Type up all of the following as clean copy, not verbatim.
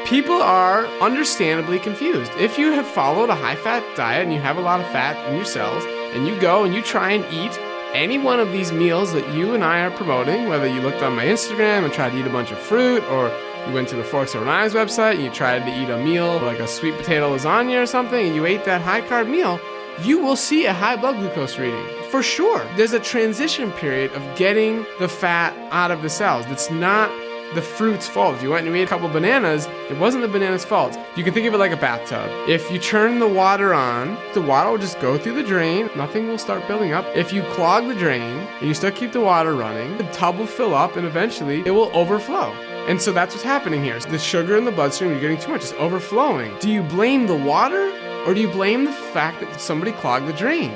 People are understandably confused. If you have followed a high-fat diet and you have a lot of fat in your cells, and you go and you try and eat any one of these meals that you and I are promoting, whether you looked on my Instagram and tried to eat a bunch of fruit, or you went to the Forks Over Knives website and you tried to eat a meal like a sweet potato lasagna or something, and you ate that high-carb meal, you will see a high blood glucose reading. For sure. There's a transition period of getting the fat out of the cells. It's not the fruit's fault. If you went and you ate a couple bananas, it wasn't the banana's fault. You can think of it like a bathtub. If you turn the water on, the water will just go through the drain. Nothing will start building up. If you clog the drain and you still keep the water running, the tub will fill up and eventually it will overflow. And so that's what's happening here. So the sugar in the bloodstream, you're getting too much. It's overflowing. Do you blame the water or do you blame the fact that somebody clogged the drain?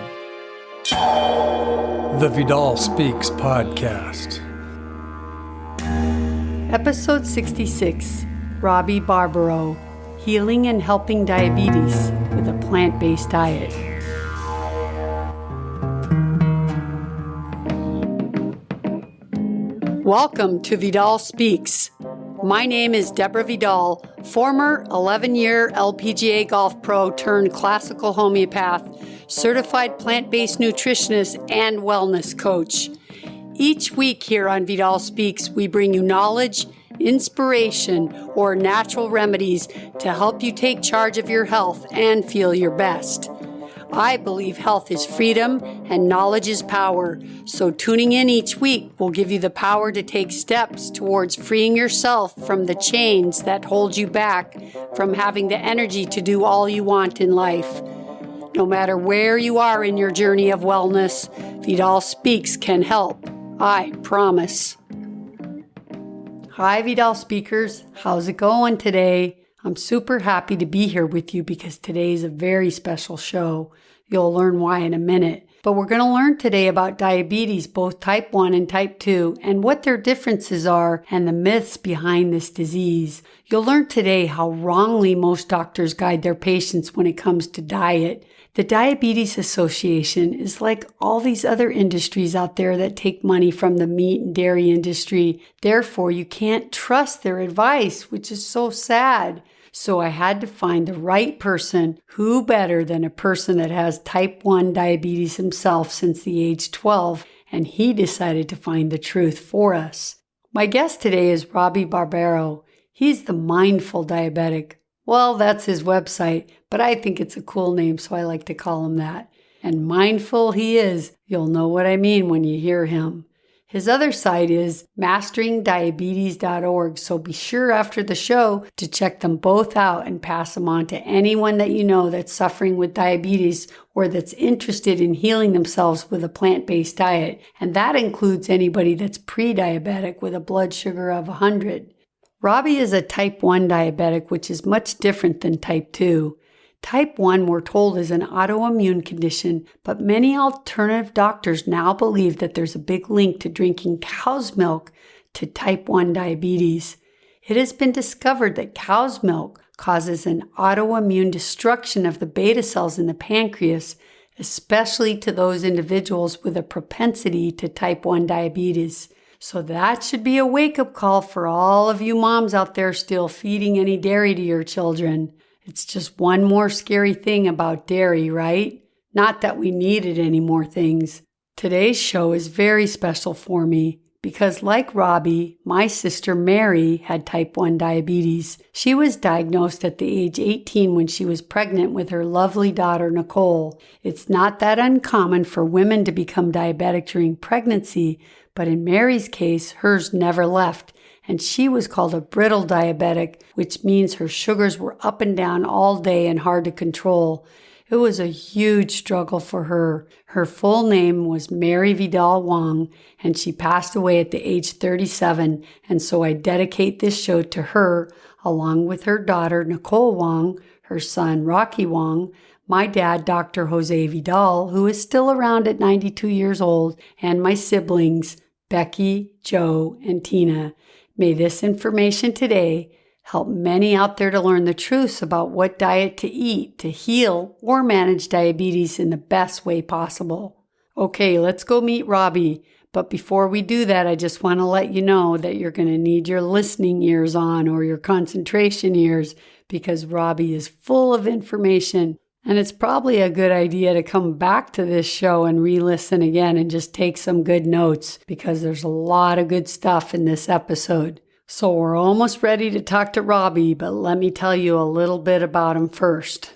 The Vidal Speaks podcast. Episode 66, Robby Barbaro, Healing and Helping Diabetes with a Plant-Based Diet. Welcome to Vidal Speaks. My name is Deborah Vidal, former 11-year LPGA golf pro turned classical homeopath, certified plant-based nutritionist, and wellness coach. Each week here on Vidal Speaks, we bring you knowledge, inspiration, or natural remedies to help you take charge of your health and feel your best. I believe health is freedom and knowledge is power, so tuning in each week will give you the power to take steps towards freeing yourself from the chains that hold you back from having the energy to do all you want in life. No matter where you are in your journey of wellness, Vidal Speaks can help. I promise. Hi, Vidal Speakers. How's it going today? I'm super happy to be here with you because today is a very special show. You'll learn why in a minute. But we're going to learn today about diabetes, both type 1 and type 2, and what their differences are and the myths behind this disease. You'll learn today how wrongly most doctors guide their patients when it comes to diet. The Diabetes Association is like all these other industries out there that take money from the meat and dairy industry. Therefore, you can't trust their advice, which is so sad. So I had to find the right person. Who better than a person that has type 1 diabetes himself since the age 12, and he decided to find the truth for us. My guest today is Robby Barbaro. He's the Mindful Diabetic. Well, that's his website, but I think it's a cool name, so I like to call him that. And mindful he is. You'll know what I mean when you hear him. His other site is masteringdiabetes.org, so be sure after the show to check them both out and pass them on to anyone that you know that's suffering with diabetes or that's interested in healing themselves with a plant-based diet. And that includes anybody that's pre-diabetic with a blood sugar of 100. Robby is a type 1 diabetic, which is much different than type 2. Type 1, we're told, is an autoimmune condition, but many alternative doctors now believe that there's a big link to drinking cow's milk to type 1 diabetes. It has been discovered that cow's milk causes an autoimmune destruction of the beta cells in the pancreas, especially to those individuals with a propensity to type 1 diabetes. So that should be a wake-up call for all of you moms out there still feeding any dairy to your children. It's just one more scary thing about dairy, right? Not that we needed any more things. Today's show is very special for me because, like Robby, my sister Mary had type 1 diabetes. She was diagnosed at the age 18 when she was pregnant with her lovely daughter Nicole. It's not that uncommon for women to become diabetic during pregnancy, but in Mary's case, hers never left, and she was called a brittle diabetic, which means her sugars were up and down all day and hard to control. It was a huge struggle for her. Her full name was Mary Vidal Wong, and she passed away at the age 37, and so I dedicate this show to her, along with her daughter Nicole Wong, her son Rocky Wong, my dad, Dr. Jose Vidal, who is still around at 92 years old, and my siblings, Becky, Joe, and Tina. May this information today help many out there to learn the truths about what diet to eat to heal or manage diabetes in the best way possible. Okay, let's go meet Robby. But before we do that, I just want to let you know that you're going to need your listening ears on or your concentration ears because Robby is full of information. And it's probably a good idea to come back to this show and re-listen again and just take some good notes because there's a lot of good stuff in this episode. So we're almost ready to talk to Robby, but let me tell you a little bit about him first.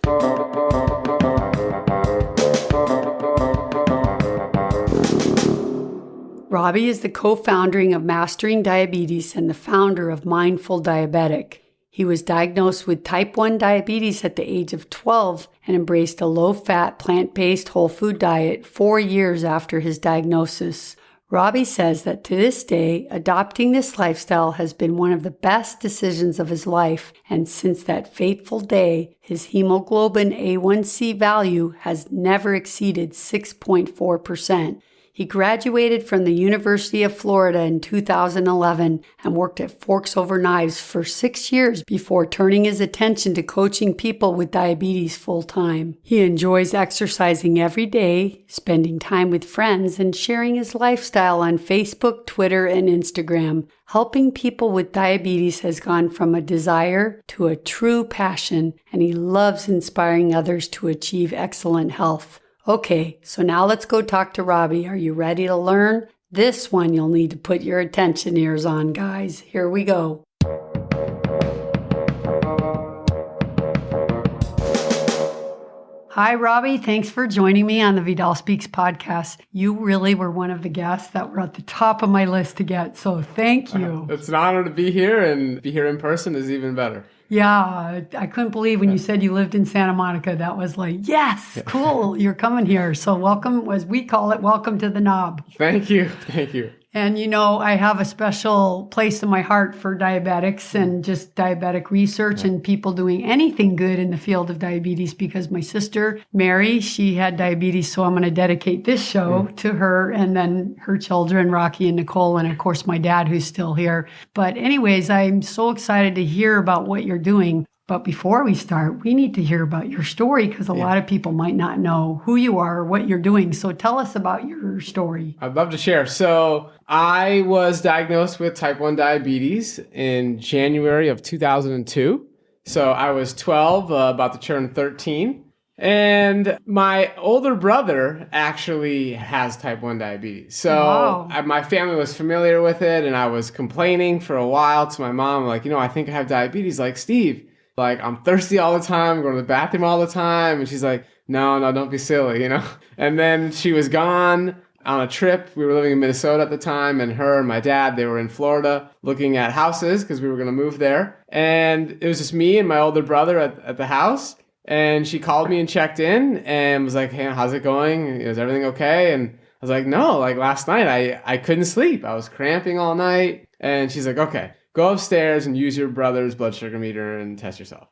Robby is the co-founder of Mastering Diabetes and the founder of Mindful Diabetic. He was diagnosed with type 1 diabetes at the age of 12 and embraced a low-fat, plant-based whole food diet 4 years after his diagnosis. Robby says that to this day, adopting this lifestyle has been one of the best decisions of his life, and since that fateful day, his hemoglobin A1C value has never exceeded 6.4%. He graduated from the University of Florida in 2011 and worked at Forks Over Knives for 6 years before turning his attention to coaching people with diabetes full-time. He enjoys exercising every day, spending time with friends, and sharing his lifestyle on Facebook, Twitter, and Instagram. Helping people with diabetes has gone from a desire to a true passion, and he loves inspiring others to achieve excellent health. Okay, so now let's go talk to Robby. Are you ready to learn? This one you'll need to put your attention ears on, guys. Here we go. Hi, Robby. Thanks for joining me on the Vidal Speaks podcast. You really were one of the guests that were at the top of my list to get, so thank you. It's an honor to be here, and be here in person is even better. Yeah, I couldn't believe when you said you lived in Santa Monica. That was like, yes, cool, you're coming here. So welcome, as we call it, welcome to the knob. Thank you. Thank you. And you know, I have a special place in my heart for diabetics and just diabetic research and people doing anything good in the field of diabetes because my sister, Mary, she had diabetes. So I'm going to dedicate this show to her and then her children, Rocky and Nicole, and of course my dad who's still here. But anyways, I'm so excited to hear about what you're doing. But before we start, we need to hear about your story because a lot of people might not know who you are or what you're doing. So tell us about your story. I'd love to share. So I was diagnosed with type 1 diabetes in January of 2002. So I was 12, about to turn 13. And my older brother actually has type 1 diabetes. So my family was familiar with it, and I was complaining for a while to my mom, like, I think I have diabetes like Steve. Like, I'm thirsty all the time, going to the bathroom all the time. And she's like, no, don't be silly, And then she was gone on a trip. We were living in Minnesota at the time, and her and my dad, they were in Florida looking at houses because we were going to move there. And it was just me and my older brother at the house. And she called me and checked in and was like, hey, how's it going? Is everything okay? And I was like, no, like last night I couldn't sleep. I was cramping all night. And she's like, okay, go upstairs and use your brother's blood sugar meter and test yourself.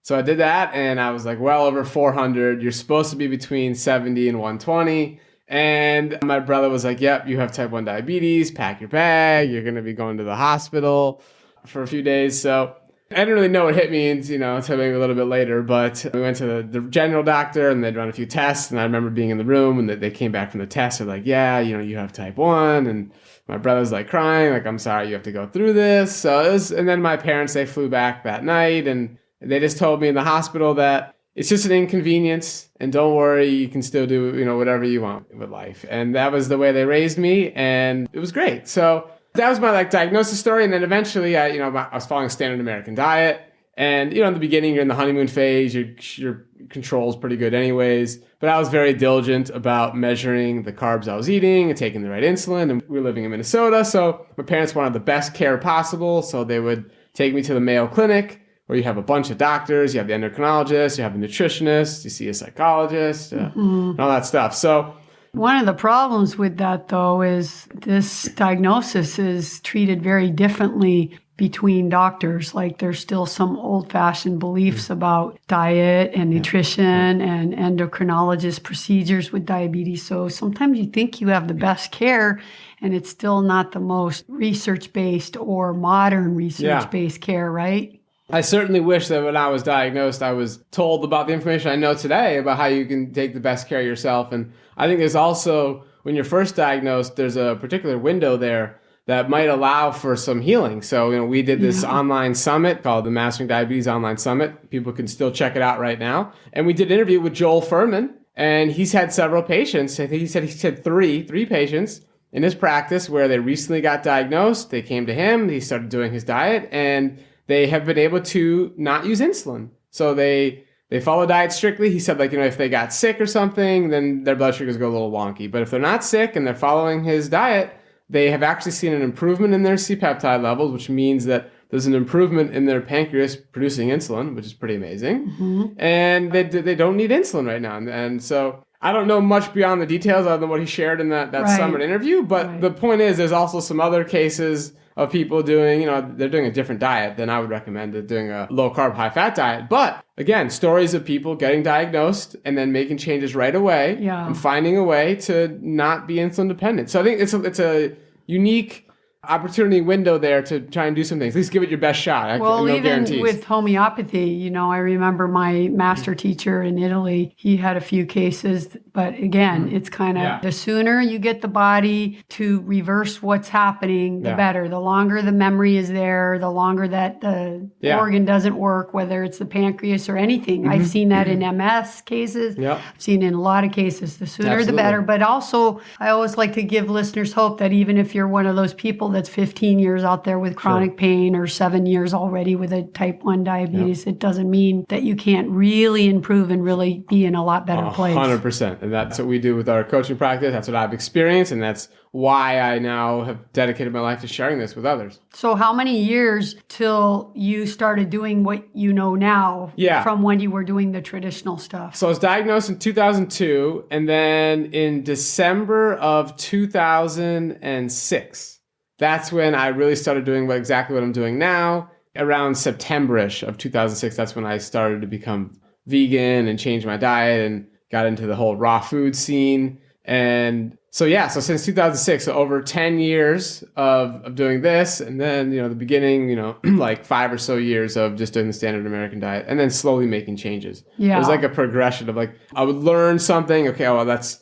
So I did that, and I was like well over 400. You're supposed to be between 70 and 120. And my brother was like, yep, you have type 1 diabetes. Pack your bag. You're going to be going to the hospital for a few days. So I didn't really know what hit me until maybe a little bit later. But we went to the general doctor, and they'd run a few tests. And I remember being in the room, and they came back from the test. They're like, yeah, you have type 1. And my brother's like crying, like, I'm sorry you have to go through this. So it was, and then my parents, they flew back that night, and they just told me in the hospital that it's just an inconvenience, and don't worry, you can still do, whatever you want with life. And that was the way they raised me, and it was great. So that was my diagnosis story. And then eventually I was following a standard American diet. And, in the beginning, you're in the honeymoon phase, your control's pretty good anyways. But I was very diligent about measuring the carbs I was eating and taking the right insulin. And we were living in Minnesota, so my parents wanted the best care possible. So they would take me to the Mayo Clinic, where you have a bunch of doctors. You have the endocrinologist, you have a nutritionist, you see a psychologist, and all that stuff. So one of the problems with that, though, is this diagnosis is treated very differently between doctors. Like there's still some old-fashioned beliefs about diet and nutrition and endocrinologist procedures with diabetes. So sometimes you think you have the best care, and it's still not the most research-based or modern research-based care, right? I certainly wish that when I was diagnosed, I was told about the information I know today about how you can take the best care of yourself. And I think there's also when you're first diagnosed, there's a particular window there that might allow for some healing. So, we did this online summit called the Mastering Diabetes Online Summit. People can still check it out right now. And we did an interview with Joel Furman, and he's had several patients. I think he said three patients in his practice where they recently got diagnosed. They came to him, he started doing his diet, and they have been able to not use insulin. So they follow diet strictly. He said, if they got sick or something, then their blood sugars go a little wonky. But if they're not sick and they're following his diet, they have actually seen an improvement in their C-peptide levels, which means that there's an improvement in their pancreas producing insulin, which is pretty amazing. Mm-hmm. And they don't need insulin right now. And so I don't know much beyond the details other than what he shared in that summit interview. But the point is, there's also some other cases of people doing, they're doing a different diet than I would recommend. They're doing a low carb, high fat diet. But again, stories of people getting diagnosed and then making changes right away and finding a way to not be insulin dependent. So I think it's a unique opportunity window there to try and do some things. At least give it your best shot. Well, no even guarantees. with homeopathy, I remember my master teacher in Italy, he had a few cases, but again, it's kind of the sooner you get the body to reverse what's happening, the better. The longer the memory is there, the longer that the organ doesn't work, whether it's the pancreas or anything. I've seen that in MS cases. I've seen in a lot of cases. The sooner the better. But also, I always like to give listeners hope that even if you're one of those people that's 15 years out there with chronic pain or 7 years already with a type 1 diabetes, it doesn't mean that you can't really improve and really be in a lot better place. 100%. And that's what we do with our coaching practice. That's what I've experienced. And that's why I now have dedicated my life to sharing this with others. So how many years till you started doing what you know now from when you were doing the traditional stuff? So I was diagnosed in 2002. And then in December of 2006, that's when I really started doing exactly what I'm doing now. Around September-ish of 2006, that's when I started to become vegan and change my diet and got into the whole raw food scene. And so since 2006, so over 10 years of doing this. And then, the beginning, like 5 or so years of just doing the standard American diet and then slowly making changes. It was like a progression of I would learn something. Okay, well, that's,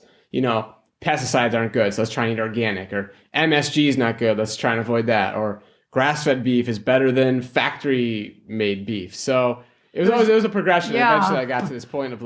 pesticides aren't good, so let's try and eat organic. Or MSG is not good, let's try and avoid that. Or grass-fed beef is better than factory-made beef. So it was a progression. Eventually, I got to this point of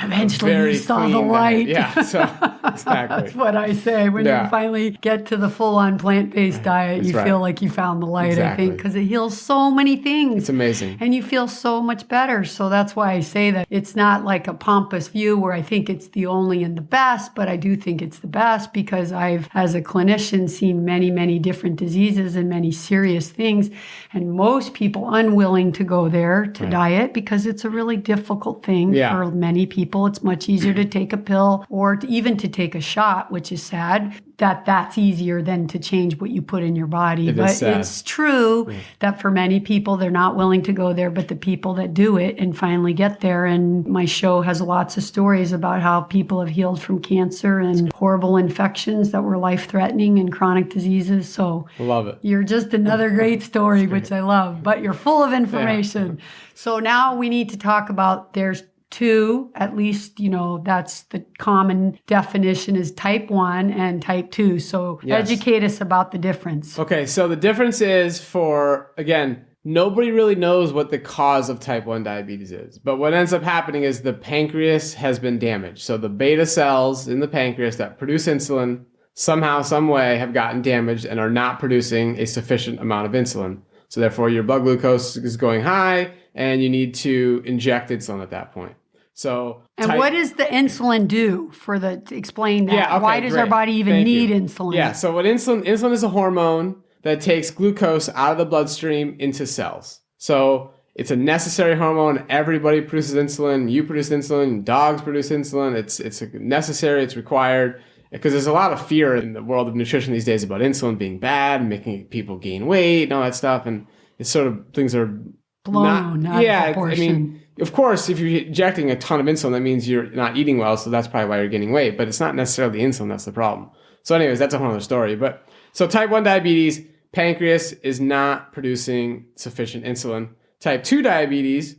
eventually you saw the light. So exactly. That's what I say. When you finally get to the full-on plant-based diet, you feel like you found the light, I think, because it heals so many things. It's amazing. And you feel so much better. So that's why I say that it's not like a pompous view where I think it's the only and the best, but I do think it's the best because I've, as a clinician, seen many, many different diseases and many serious things. And most people unwilling to go there to diet because it's a really difficult thing for many people. It's much easier to take a pill or even to take a shot, which is sad. That's easier than to change what you put in your body. But it's true that for many people, they're not willing to go there, but the people that do it and finally get there. And my show has lots of stories about how people have healed from cancer and horrible infections that were life-threatening and chronic diseases. So love it. You're just another great story, which I love, but you're full of information. So now we need to talk about there's two, at least, that's the common definition is type 1 and type 2. So educate us about the difference. Okay, so the difference is again, nobody really knows what the cause of type 1 diabetes is. But what ends up happening is the pancreas has been damaged. So the beta cells in the pancreas that produce insulin somehow, some way have gotten damaged and are not producing a sufficient amount of insulin. So therefore, your blood glucose is going high and you need to inject insulin at that point. So, what does the insulin do explain that? Why does our body even need insulin? Yeah, so what insulin is a hormone that takes glucose out of the bloodstream into cells. So it's a necessary hormone. Everybody produces insulin. You produce insulin. Dogs produce insulin. It's necessary. It's required. Because there's a lot of fear in the world of nutrition these days about insulin being bad, making people gain weight and all that stuff. And it's sort of things are blown out of proportion. Of course, if you're injecting a ton of insulin, that means you're not eating well, so that's probably why you're gaining weight. But it's not necessarily the insulin that's the problem. So anyways, that's a whole other story. But so type 1 diabetes, pancreas is not producing sufficient insulin. Type 2 diabetes,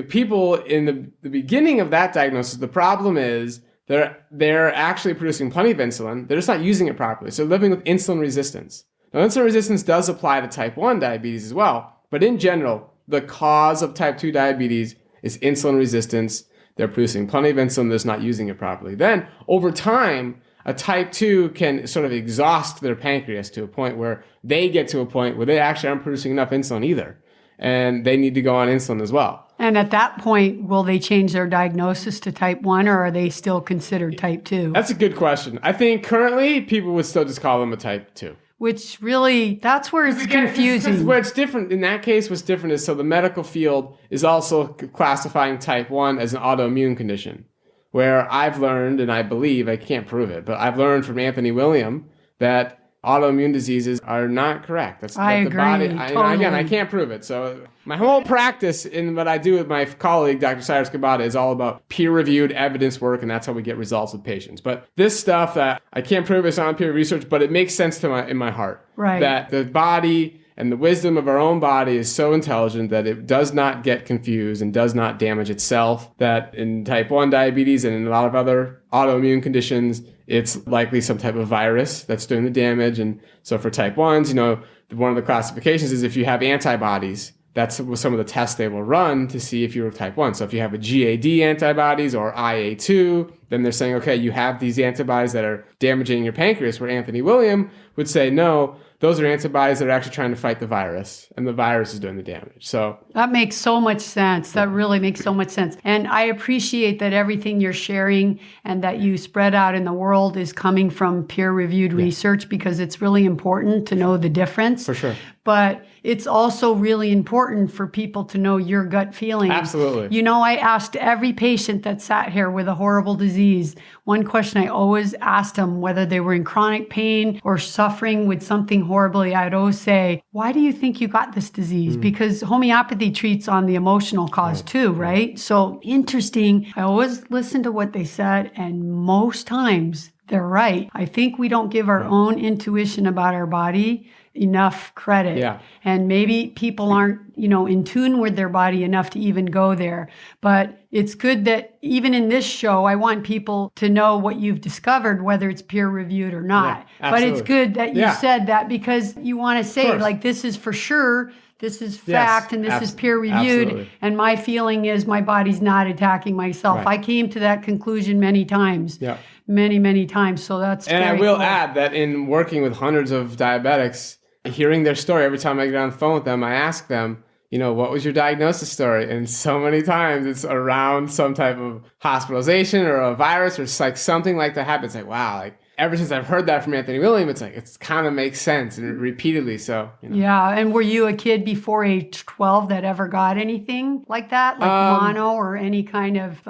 people in the beginning of that diagnosis, the problem is they're actually producing plenty of insulin. They're just not using it properly. So living with insulin resistance. Now, insulin resistance does apply to type 1 diabetes as well. But in general, the cause of type 2 diabetes is insulin resistance. They're producing plenty of insulin. They're just not using it properly. Then over time, a type 2 can sort of exhaust their pancreas to a point where they get to a point where they actually aren't producing enough insulin either. And they need to go on insulin as well. And at that point, will they change their diagnosis to type 1 or are they still considered type 2? That's a good question. I think currently people would still just call them a type 2. Which really, that's where it's confusing. Where it's different, in that case, what's different is so the medical field is also classifying type 1 as an autoimmune condition. Where I've learned, and I believe, I can't prove it, but I've learned from Anthony William that autoimmune diseases are not correct. I agree. The body, Totally. Again, I can't prove it. So my whole practice in what I do with my colleague, Dr. Cyrus Kabata, is all about peer-reviewed evidence work, and that's how we get results with patients. But this stuff that I can't prove, it's not peer research, but it makes sense to in my heart. Right. That the body and the wisdom of our own body is so intelligent that it does not get confused and does not damage itself. That in type 1 diabetes and in a lot of other autoimmune conditions, it's likely some type of virus that's doing the damage. And so for type 1s, one of the classifications is if you have antibodies, that's some of the tests they will run to see if you're type 1. So if you have a GAD antibodies or IA2, then they're saying, okay, you have these antibodies that are damaging your pancreas, where Anthony William would say, no, those are antibodies that are actually trying to fight the virus, and the virus is doing the damage. So that makes so much sense. That really makes so much sense. And I appreciate that everything you're sharing and that you spread out in the world is coming from peer-reviewed research, because it's really important to know the difference. For sure. But it's also really important for people to know your gut feeling. Absolutely. I asked every patient that sat here with a horrible disease, one question I always asked them, whether they were in chronic pain or suffering with something horribly, I'd always say, why do you think you got this disease? Because homeopathy treats on the emotional cause too, right? So interesting. I always listen to what they said, and most times they're right. I think we don't give our own intuition about our body enough credit. Yeah. And maybe people aren't, in tune with their body enough to even go there. But it's good that even in this show, I want people to know what you've discovered, whether it's peer reviewed or not. Yeah, but it's good that you said that, because you want to say, like, this is for sure, this is fact, and this is peer reviewed. Absolutely. And my feeling is my body's not attacking myself. Right. I came to that conclusion many times. Yeah. Many, many times. So that's And very I will cool. add that in working with hundreds of diabetics, hearing their story, every time I get on the phone with them, I ask them, what was your diagnosis story? And so many times it's around some type of hospitalization or a virus or it's like something like that happens. Like, wow, like ever since I've heard that from Anthony William, it's like, it's kind of makes sense, and repeatedly. So, Yeah. And were you a kid before age 12 that ever got anything like that? Like mono or any kind of,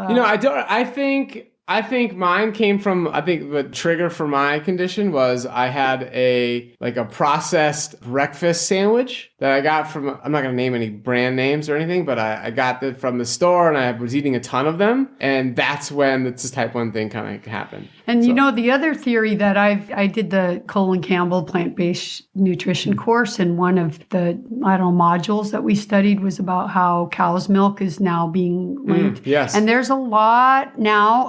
I think mine came from, the trigger for my condition was I had a processed breakfast sandwich that I got from, I'm not going to name any brand names or anything, but I got it from the store, and I was eating a ton of them. And that's when this type 1 thing kind of happened. And the other theory that I did the Colin Campbell plant-based nutrition course, and one of the, modules that we studied was about how cow's milk is now being linked. Yes. And there's a lot now.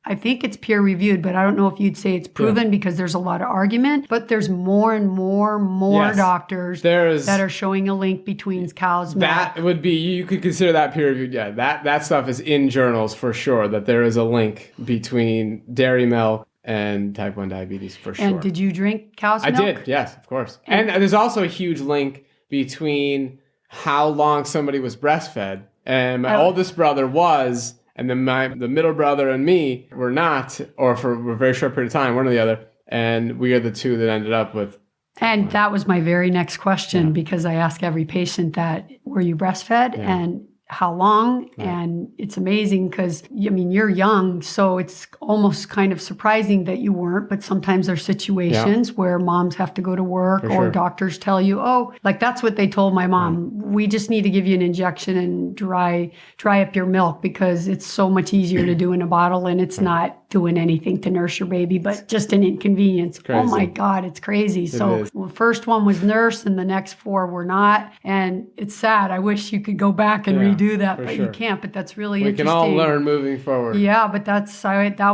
I think it's peer reviewed, but I don't know if you'd say it's proven because there's a lot of argument, but there's more and more doctors that are showing a link between cow's milk. That would be, you could consider that peer reviewed. Yeah, that stuff is in journals for sure, that there is a link between dairy milk and type 1 diabetes for sure. And did you drink cow's milk? I did, yes, of course. And there's also a huge link between how long somebody was breastfed. And my oldest brother was, and then the middle brother and me were not, or for a very short period of time, one or the other. And we are the two that ended up with. And that was my very next question, because I ask every patient that, were you breastfed and how long? Right. And it's amazing because, you're young, so it's almost kind of surprising that you weren't. But sometimes there's situations where moms have to go to work or doctors tell you, that's what they told my mom. Right. We just need to give you an injection and dry up your milk because it's so much easier to do in a bottle, and it's not doing anything to nurse your baby, but just an inconvenience. Crazy. Oh my God, it's crazy. So is. the first one was nurse and the next 4 were not. And it's sad. I wish you could go back and redo that, but you can't. But that's really interesting. We can all learn moving forward. Yeah, but that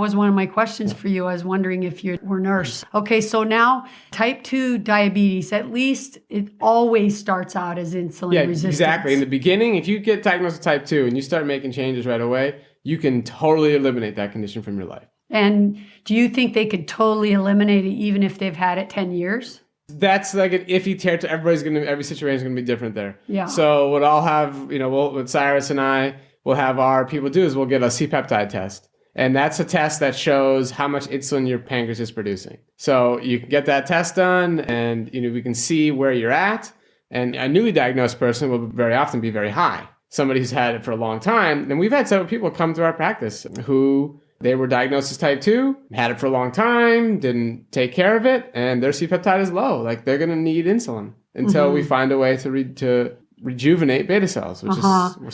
was one of my questions for you. I was wondering if you were nurse. Okay, so now type 2 diabetes, at least it always starts out as insulin resistance. Exactly. In the beginning, if you get diagnosed with type 2 and you start making changes right away, you can totally eliminate that condition from your life. And do you think they could totally eliminate it even if they've had it 10 years? That's like an iffy territory. Every situation is going to be different there. Yeah. So what I'll have, what Cyrus and I will have our people do is we'll get a C-peptide test. And that's a test that shows how much insulin your pancreas is producing. So you can get that test done and, we can see where you're at. And a newly diagnosed person will very often be very high. Somebody who's had it for a long time. And we've had several people come to our practice who they were diagnosed as type 2, had it for a long time, didn't take care of it, and their C-peptide is low. Like they're going to need insulin until we find a way to rejuvenate beta cells, which is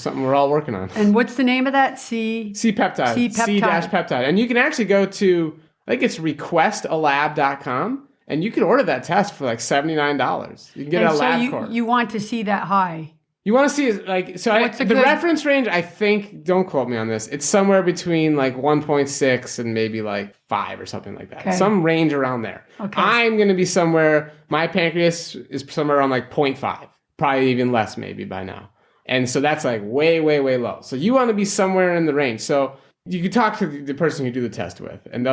something we're all working on. And what's the name of that? C-peptide. C-peptide. C-peptide. And you can actually go to, I think it's requestalab.com, and you can order that test for like $79. You can get a lab court. You want to see that high. You want to see the reference range, I think, don't quote me on this, it's somewhere between like 1.6 and maybe like 5 or something like that. Okay. Some range around there. Okay. I'm going to be somewhere, my pancreas is somewhere around like 0.5, probably even less maybe by now. And so that's like way, way, way low. So you want to be somewhere in the range. So you can talk to the person you do the test with, and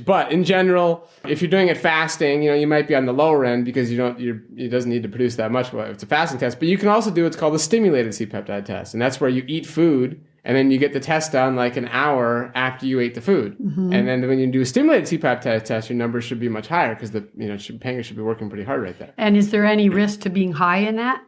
but in general, if you're doing it fasting, you might be on the lower end because it doesn't need to produce that much. Well, it's a fasting test, but you can also do what's called a stimulated C-peptide test, and that's where you eat food and then you get the test done like an hour after you ate the food, and then when you do a stimulated C-peptide test, your numbers should be much higher because the pancreas should be working pretty hard right there. And is there any risk to being high in that?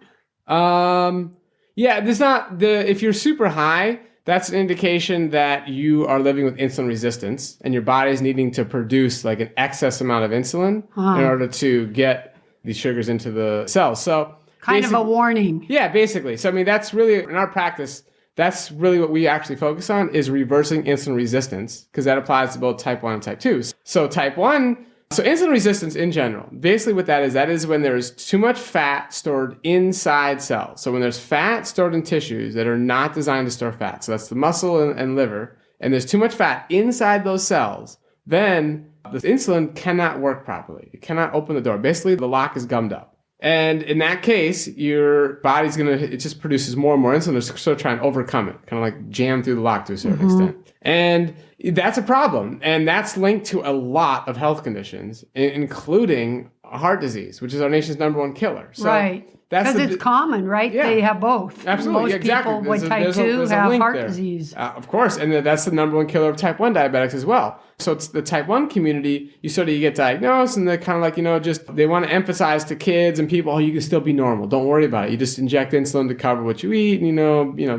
Yeah, there's not if you're super high. That's an indication that you are living with insulin resistance and your body is needing to produce like an excess amount of insulin in order to get these sugars into the cells. So kind of a warning. Yeah, basically. So, that's really, in our practice, that's really what we actually focus on is reversing insulin resistance because that applies to both type 1 and type 2. So type 1... So insulin resistance in general, basically what that is when there is too much fat stored inside cells. So when there's fat stored in tissues that are not designed to store fat, so that's the muscle and liver, and there's too much fat inside those cells, then the insulin cannot work properly. It cannot open the door. Basically, the lock is gummed up. And in that case, your body's it just produces more and more insulin to sort of try and overcome it, kind of like jam through the lock to a certain extent. And that's a problem. And that's linked to a lot of health conditions, including heart disease, which is our nation's #1 killer. So right. Because it's common, right? Yeah. They have both. Absolutely. Most exactly. people with type 2 have heart disease. Of course. And that's the #1 killer of type 1 diabetics as well. So it's the type 1 community, you get diagnosed and they're kind of like, just they want to emphasize to kids and people, you can still be normal. Don't worry about it. You just inject insulin to cover what you eat. And,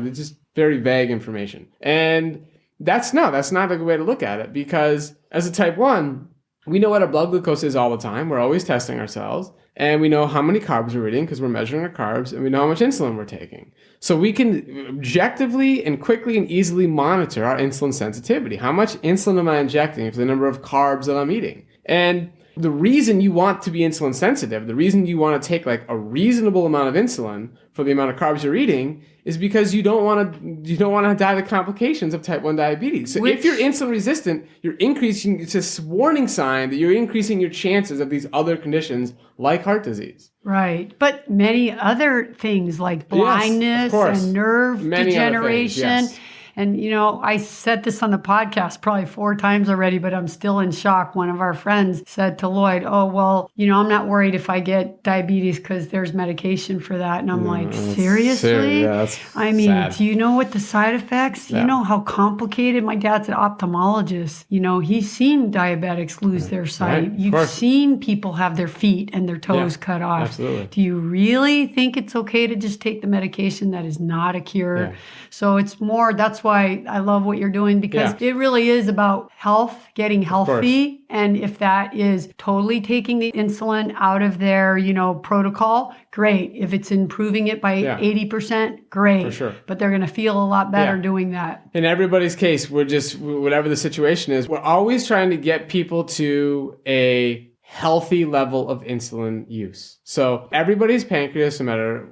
it's just very vague information. And that's not a good way to look at it because as a type 1, we know what our blood glucose is all the time. We're always testing ourselves. And we know how many carbs we're eating because we're measuring our carbs, and we know how much insulin we're taking. So we can objectively and quickly and easily monitor our insulin sensitivity. How much insulin am I injecting for the number of carbs that I'm eating? And the reason you want to be insulin sensitive, the reason you want to take like a reasonable amount of insulin for the amount of carbs you're eating is because you don't want to die the complications of type 1 diabetes. So if you're insulin resistant, it's a warning sign that you're increasing your chances of these other conditions like heart disease. Right. But many other things like blindness and nerve degeneration. And, I said this on the podcast probably 4 times already, but I'm still in shock. One of our friends said to Lloyd, oh, well, I'm not worried if I get diabetes because there's medication for that. And I'm like, seriously? Sad. Do you know what the side effects? Yeah. You know how complicated? My dad's an ophthalmologist. He's seen diabetics lose their sight. Right. You've seen people have their feet and their toes cut off. Absolutely. Do you really think it's okay to just take the medication that is not a cure? Yeah. So it's more, that's that's why I love what you're doing, because it really is about health, getting healthy. And if that is totally taking the insulin out of their, protocol, great. If it's improving it by 80%, great. For sure. But they're going to feel a lot better doing that. In everybody's case, we're just, whatever the situation is, we're always trying to get people to a healthy level of insulin use. So everybody's pancreas, no matter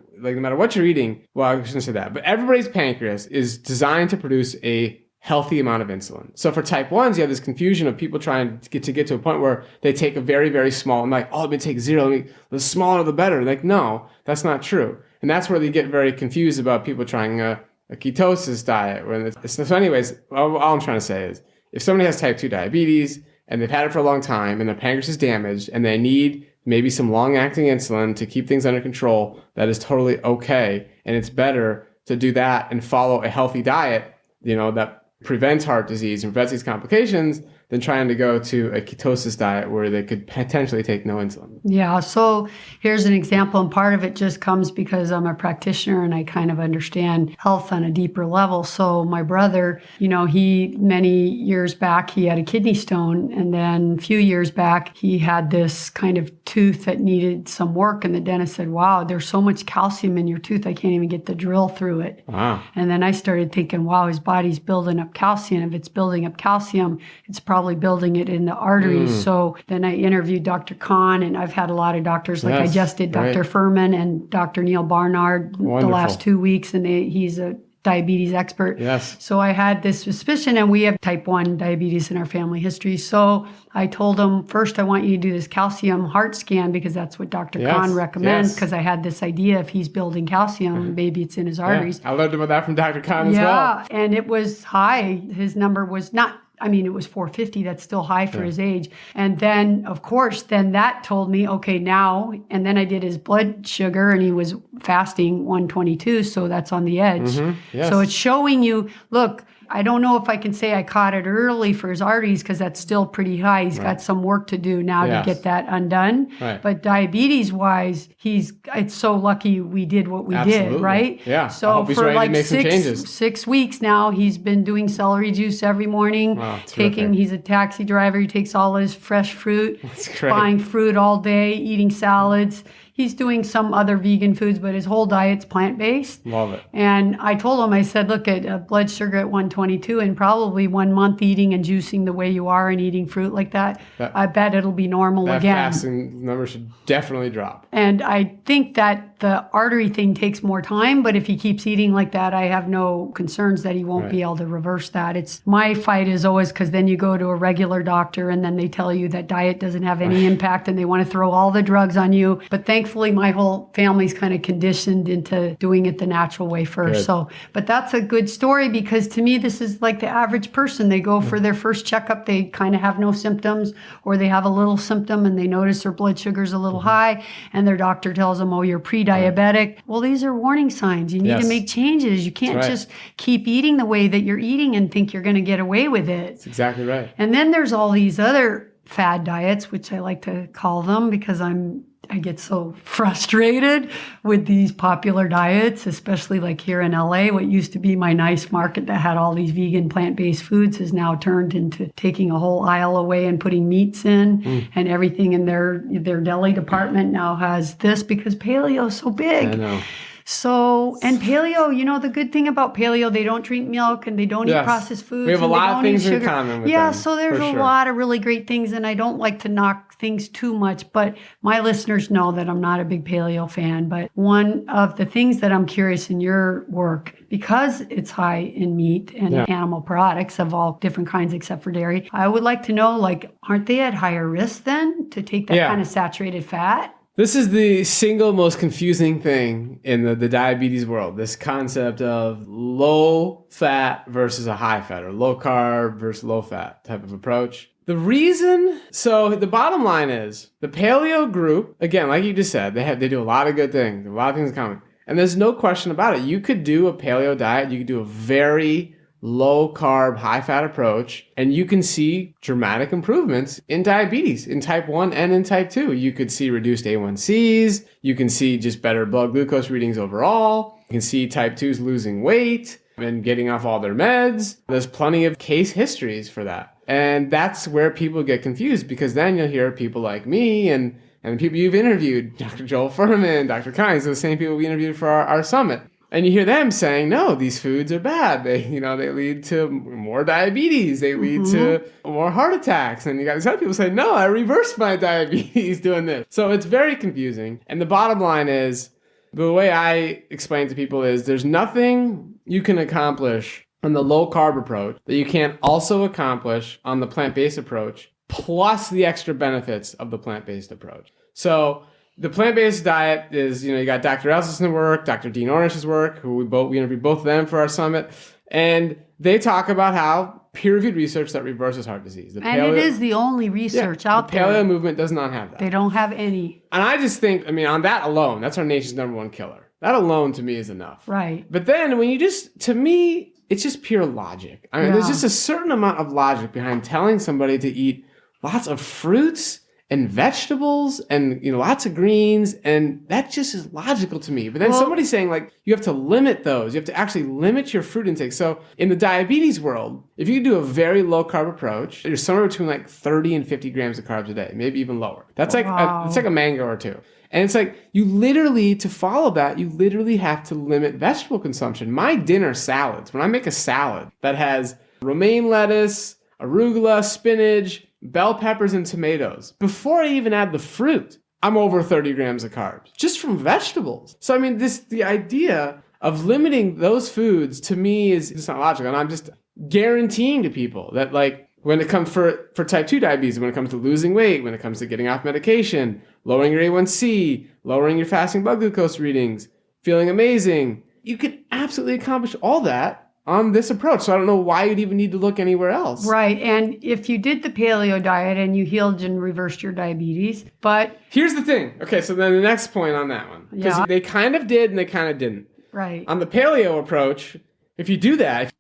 what you're eating, well, I shouldn't say that, but everybody's pancreas is designed to produce a healthy amount of insulin. So for type 1s, you have this confusion of people trying to get to a point where they take a very, very small, and let me take 0, the smaller the better. Like, no, that's not true. And that's where they get very confused about people trying a ketosis diet. So anyways, all I'm trying to say is, if somebody has type 2 diabetes and they've had it for a long time and their pancreas is damaged and they need maybe some long-acting insulin to keep things under control, that is totally okay. And it's better to do that and follow a healthy diet, that prevents heart disease and prevents these complications, than trying to go to a ketosis diet where they could potentially take no insulin. Yeah, so here's an example, and part of it just comes because I'm a practitioner and I kind of understand health on a deeper level. So my brother, he, many years back, he had a kidney stone, and then a few years back, he had this kind of tooth that needed some work, and the dentist said, wow, there's so much calcium in your tooth, I can't even get the drill through it. Wow. And then I started thinking, wow, his body's building up calcium. If it's building up calcium, it's probably building it in the arteries. So then I interviewed Dr. Kahn, and I've had a lot of doctors, like I just did Dr. Furman and Dr. Neil Barnard the last 2 weeks, and he's a diabetes expert. Yes. So I had this suspicion, and we have type 1 diabetes in our family history. So I told him, first, I want you to do this calcium heart scan, because that's what Dr. Kahn recommends, because I had this idea, if he's building calcium, maybe it's in his arteries. I learned about that from Dr. Kahn as well. Yeah, and it was high. His number was not, it was 450. That's still high for his age. And then, of course, that told me, okay, now, and then I did his blood sugar, and he was fasting 122. So that's on the edge. Yes. So it's showing you, look, I don't know if I can say I caught it early for his arteries, because that's still pretty high. He's got some work to do now to get that undone. Right. But diabetes-wise, it's so lucky we did what we did, right? Yeah. So for like 6 weeks now, he's been doing celery juice every morning. Wow, he's a taxi driver. He takes all his fresh fruit. That's great. Buying fruit all day, eating salads. He's doing some other vegan foods, but his whole diet's plant-based. Love it. And I told him, I said, look, at blood sugar at 122, and probably 1 month eating and juicing the way you are and eating fruit like that, I bet it'll be normal again. That fasting number should definitely drop. And I think that the artery thing takes more time, but if he keeps eating like that, I have no concerns that he won't be able to reverse that. It's my fight is always, because then you go to a regular doctor and then they tell you that diet doesn't have any impact and they want to throw all the drugs on you. But thankfully, my whole family's kind of conditioned into doing it the natural way first. Good. But that's a good story, because to me, this is like the average person. They go for their first checkup, they kind of have no symptoms, or they have a little symptom and they notice their blood sugar's a little high, and their doctor tells them, oh, you're pre-diabetic. Well, these are warning signs. You need to make changes. You can't just keep eating the way that you're eating and think you're going to get away with it. That's exactly right. And then there's all these other fad diets, which I like to call them, because I get so frustrated with these popular diets, especially like here in LA. What used to be my nice market that had all these vegan plant-based foods has now turned into taking a whole aisle away and putting meats in, and everything in their deli department now has this, because paleo is so big. I know. So, and paleo, the good thing about paleo, they don't drink milk and they don't eat processed foods. We have a lot of things in common with them. So there's a lot of really great things, and I don't like to knock things too much, but my listeners know that I'm not a big paleo fan. But one of the things that I'm curious in your work, because it's high in meat and animal products of all different kinds except for dairy, I would like to know, aren't they at higher risk then to take that kind of saturated fat? This is the single most confusing thing in the diabetes world, this concept of low fat versus a high fat, or low carb versus low fat type of approach. The bottom line is the paleo group, again, like you just said, they do a lot of good things, a lot of things in common. And there's no question about it. You could do a paleo diet, you could do a very low carb, high fat approach, and you can see dramatic improvements in diabetes in type 1 and in type 2. You could see reduced A1Cs, you can see just better blood glucose readings overall, you can see type 2s losing weight. and getting off all their meds. There's plenty of case histories for that. And that's where people get confused, because then you'll hear people like me and the people you've interviewed, Dr. Joel Furman, Dr. Kynes, the same people we interviewed for our summit. And you hear them saying, no, these foods are bad. They lead to more diabetes. They lead to more heart attacks. And you got these other people saying, no, I reversed my diabetes doing this. So it's very confusing. And the bottom line is, the way I explain to people is there's nothing you can accomplish on the low carb approach that you can't also accomplish on the plant-based approach, plus the extra benefits of the plant-based approach. So the plant-based diet is, you got Dr. Elson's work, Dr. Dean Ornish's work, who we interviewed both of them for our summit, and they talk about how peer-reviewed research that reverses heart disease. It is the only research out there. The paleo movement does not have that. They don't have any. And I just think, on that alone, that's our nation's number one killer. That alone to me is enough. Right. But then when to me, it's just pure logic. There's just a certain amount of logic behind telling somebody to eat lots of fruits and vegetables and lots of greens, and that just is logical to me. But then somebody's saying you have to limit those. You have to actually limit your fruit intake. So in the diabetes world, if you do a very low carb approach, you're somewhere between 30 and 50 grams of carbs a day, maybe even lower. That's it's like a mango or two. And it's you literally, to follow that, you literally have to limit vegetable consumption. My dinner salads, when I make a salad that has romaine lettuce, arugula, spinach, bell peppers, and tomatoes, before I even add the fruit, I'm over 30 grams of carbs just from vegetables. So the idea of limiting those foods to me is just not logical. And I'm just guaranteeing to people that when it comes for type 2 diabetes, when it comes to losing weight, when it comes to getting off medication, lowering your A1C, lowering your fasting blood glucose readings, feeling amazing, you can absolutely accomplish all that on this approach. So I don't know why you'd even need to look anywhere else. Right. And if you did the paleo diet and you healed and reversed your diabetes, but... Here's the thing. Okay, so then the next point on that one. Because they kind of did and they kind of didn't. Right. On the paleo approach, if you do that,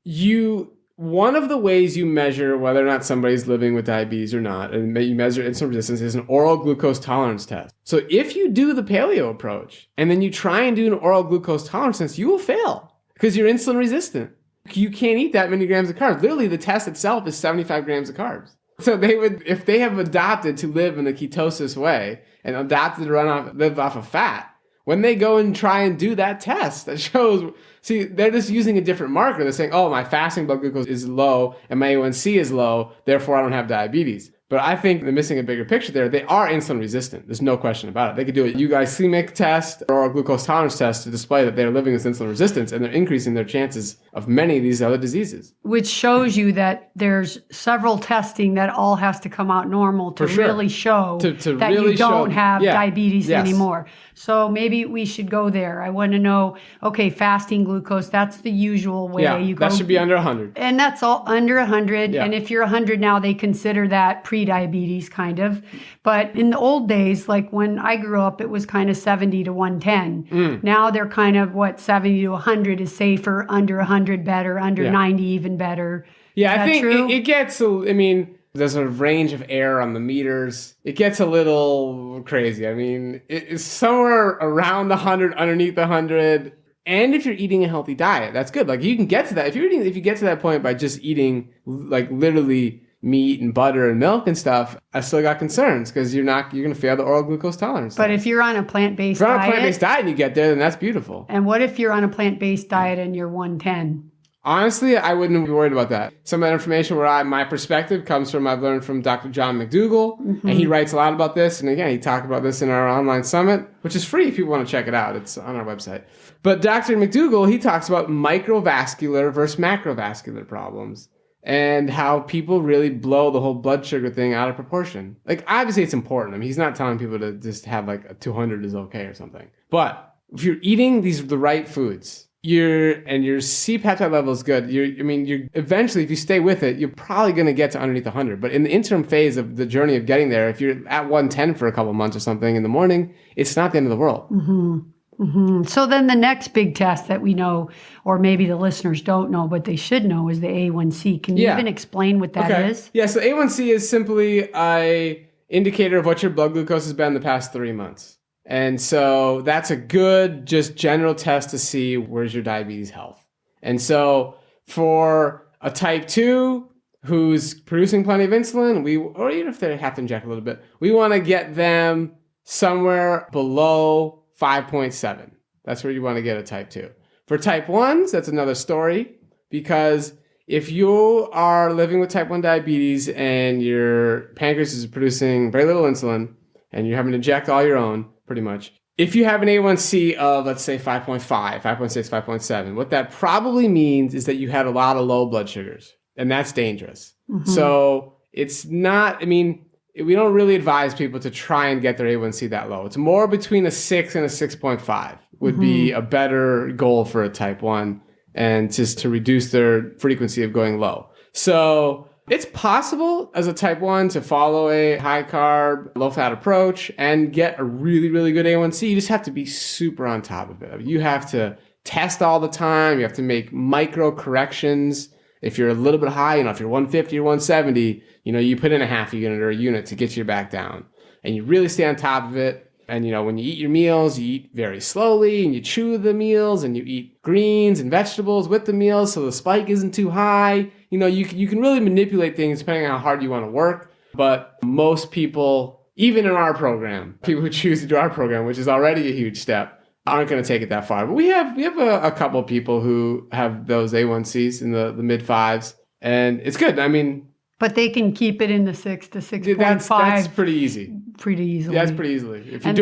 one of the ways you measure whether or not somebody's living with diabetes or not, and you measure insulin resistance, is an oral glucose tolerance test. So if you do the paleo approach and then you try and do an oral glucose tolerance test, you will fail because you're insulin resistant. You can't eat that many grams of carbs. Literally, the test itself is 75 grams of carbs. So if they have adopted to live in a ketosis way and adopted to live off of fat, when they go and try and do that test, that shows, they're just using a different marker. They're saying, oh, my fasting blood glucose is low and my A1C is low, therefore I don't have diabetes. But I think they're missing a bigger picture there. They are insulin resistant. There's no question about it. They could do a euglycemic test or a glucose tolerance test to display that they're living with insulin resistance, and they're increasing their chances of many of these other diseases. Which shows you that there's several testing that all has to come out normal to really show that really you don't have diabetes anymore. So maybe we should go there. I want to know, okay, fasting glucose, that's the usual way. That should be under 100. And that's all under 100. Yeah. And if you're 100 now, they consider that pre-diabetes kind of. But in the old days, like when I grew up, it was kind of 70 to 110. Now they're kind of 70 to 100 is safer, under 100 better, under 90 even better. Yeah, I think it gets, there's a range of error on the meters. It gets a little crazy. It's somewhere around 100, underneath 100. And if you're eating a healthy diet, that's good. You can get to that. If you get to that point by just eating literally meat and butter and milk and stuff, I still got concerns because you're going to fail the oral glucose tolerance. But if you're on a plant-based diet. If you're on a plant-based diet and you get there, then that's beautiful. And what if you're on a plant-based diet and you're 110? Honestly, I wouldn't be worried about that. Some of that information my perspective comes from, I've learned from Dr. John McDougall, and he writes a lot about this. And again, he talked about this in our online summit, which is free if people want to check it out. It's on our website. But Dr. McDougall, he talks about microvascular versus macrovascular problems and how people really blow the whole blood sugar thing out of proportion. Obviously it's important. He's not telling people to just have a 200 is okay or something. But if you're eating the right foods, your C-peptide level is good. You're eventually, if you stay with it, you're probably going to get to underneath 100. But in the interim phase of the journey of getting there, if you're at 110 for a couple months or something in the morning, it's not the end of the world. So then the next big test that we know, or maybe the listeners don't know, but they should know, is the A1C. Can you even explain what that is? Yeah, so A1C is simply an indicator of what your blood glucose has been the past 3 months. And so that's a good, just general test to see where's your diabetes health. And so for a type 2 who's producing plenty of insulin, or even if they have to inject a little bit, we want to get them somewhere below 5.7. That's where you want to get a type 2. For type 1s, that's another story, because if you are living with type 1 diabetes and your pancreas is producing very little insulin and you're having to inject all your own, pretty much, if you have an A1C of, let's say, 5.5, 5.6, 5.7, what that probably means is that you had a lot of low blood sugars, and that's dangerous. So it's not, we don't really advise people to try and get their A1C that low. It's more between a 6 and a 6.5 would be a better goal for a type 1, and just to reduce their frequency of going low. So it's possible as a type 1 to follow a high carb, low fat approach and get a really, really good A1C. You just have to be super on top of it. You have to test all the time. You have to make micro corrections. If you're a little bit high, if you're 150 or 170, you put in a half a unit or a unit to get you back down. And you really stay on top of it. And, when you eat your meals, you eat very slowly and you chew the meals and you eat greens and vegetables with the meals so the spike isn't too high. You can really manipulate things depending on how hard you want to work. But most people, even in our program, people who choose to do our program, which is already a huge step, aren't going to take it that far. But we have a couple of people who have those A1Cs in the mid 5s, and it's good. But they can keep it in the 6 to 6.5. That's pretty easy. Pretty easily. Yeah, that's pretty easily. If you're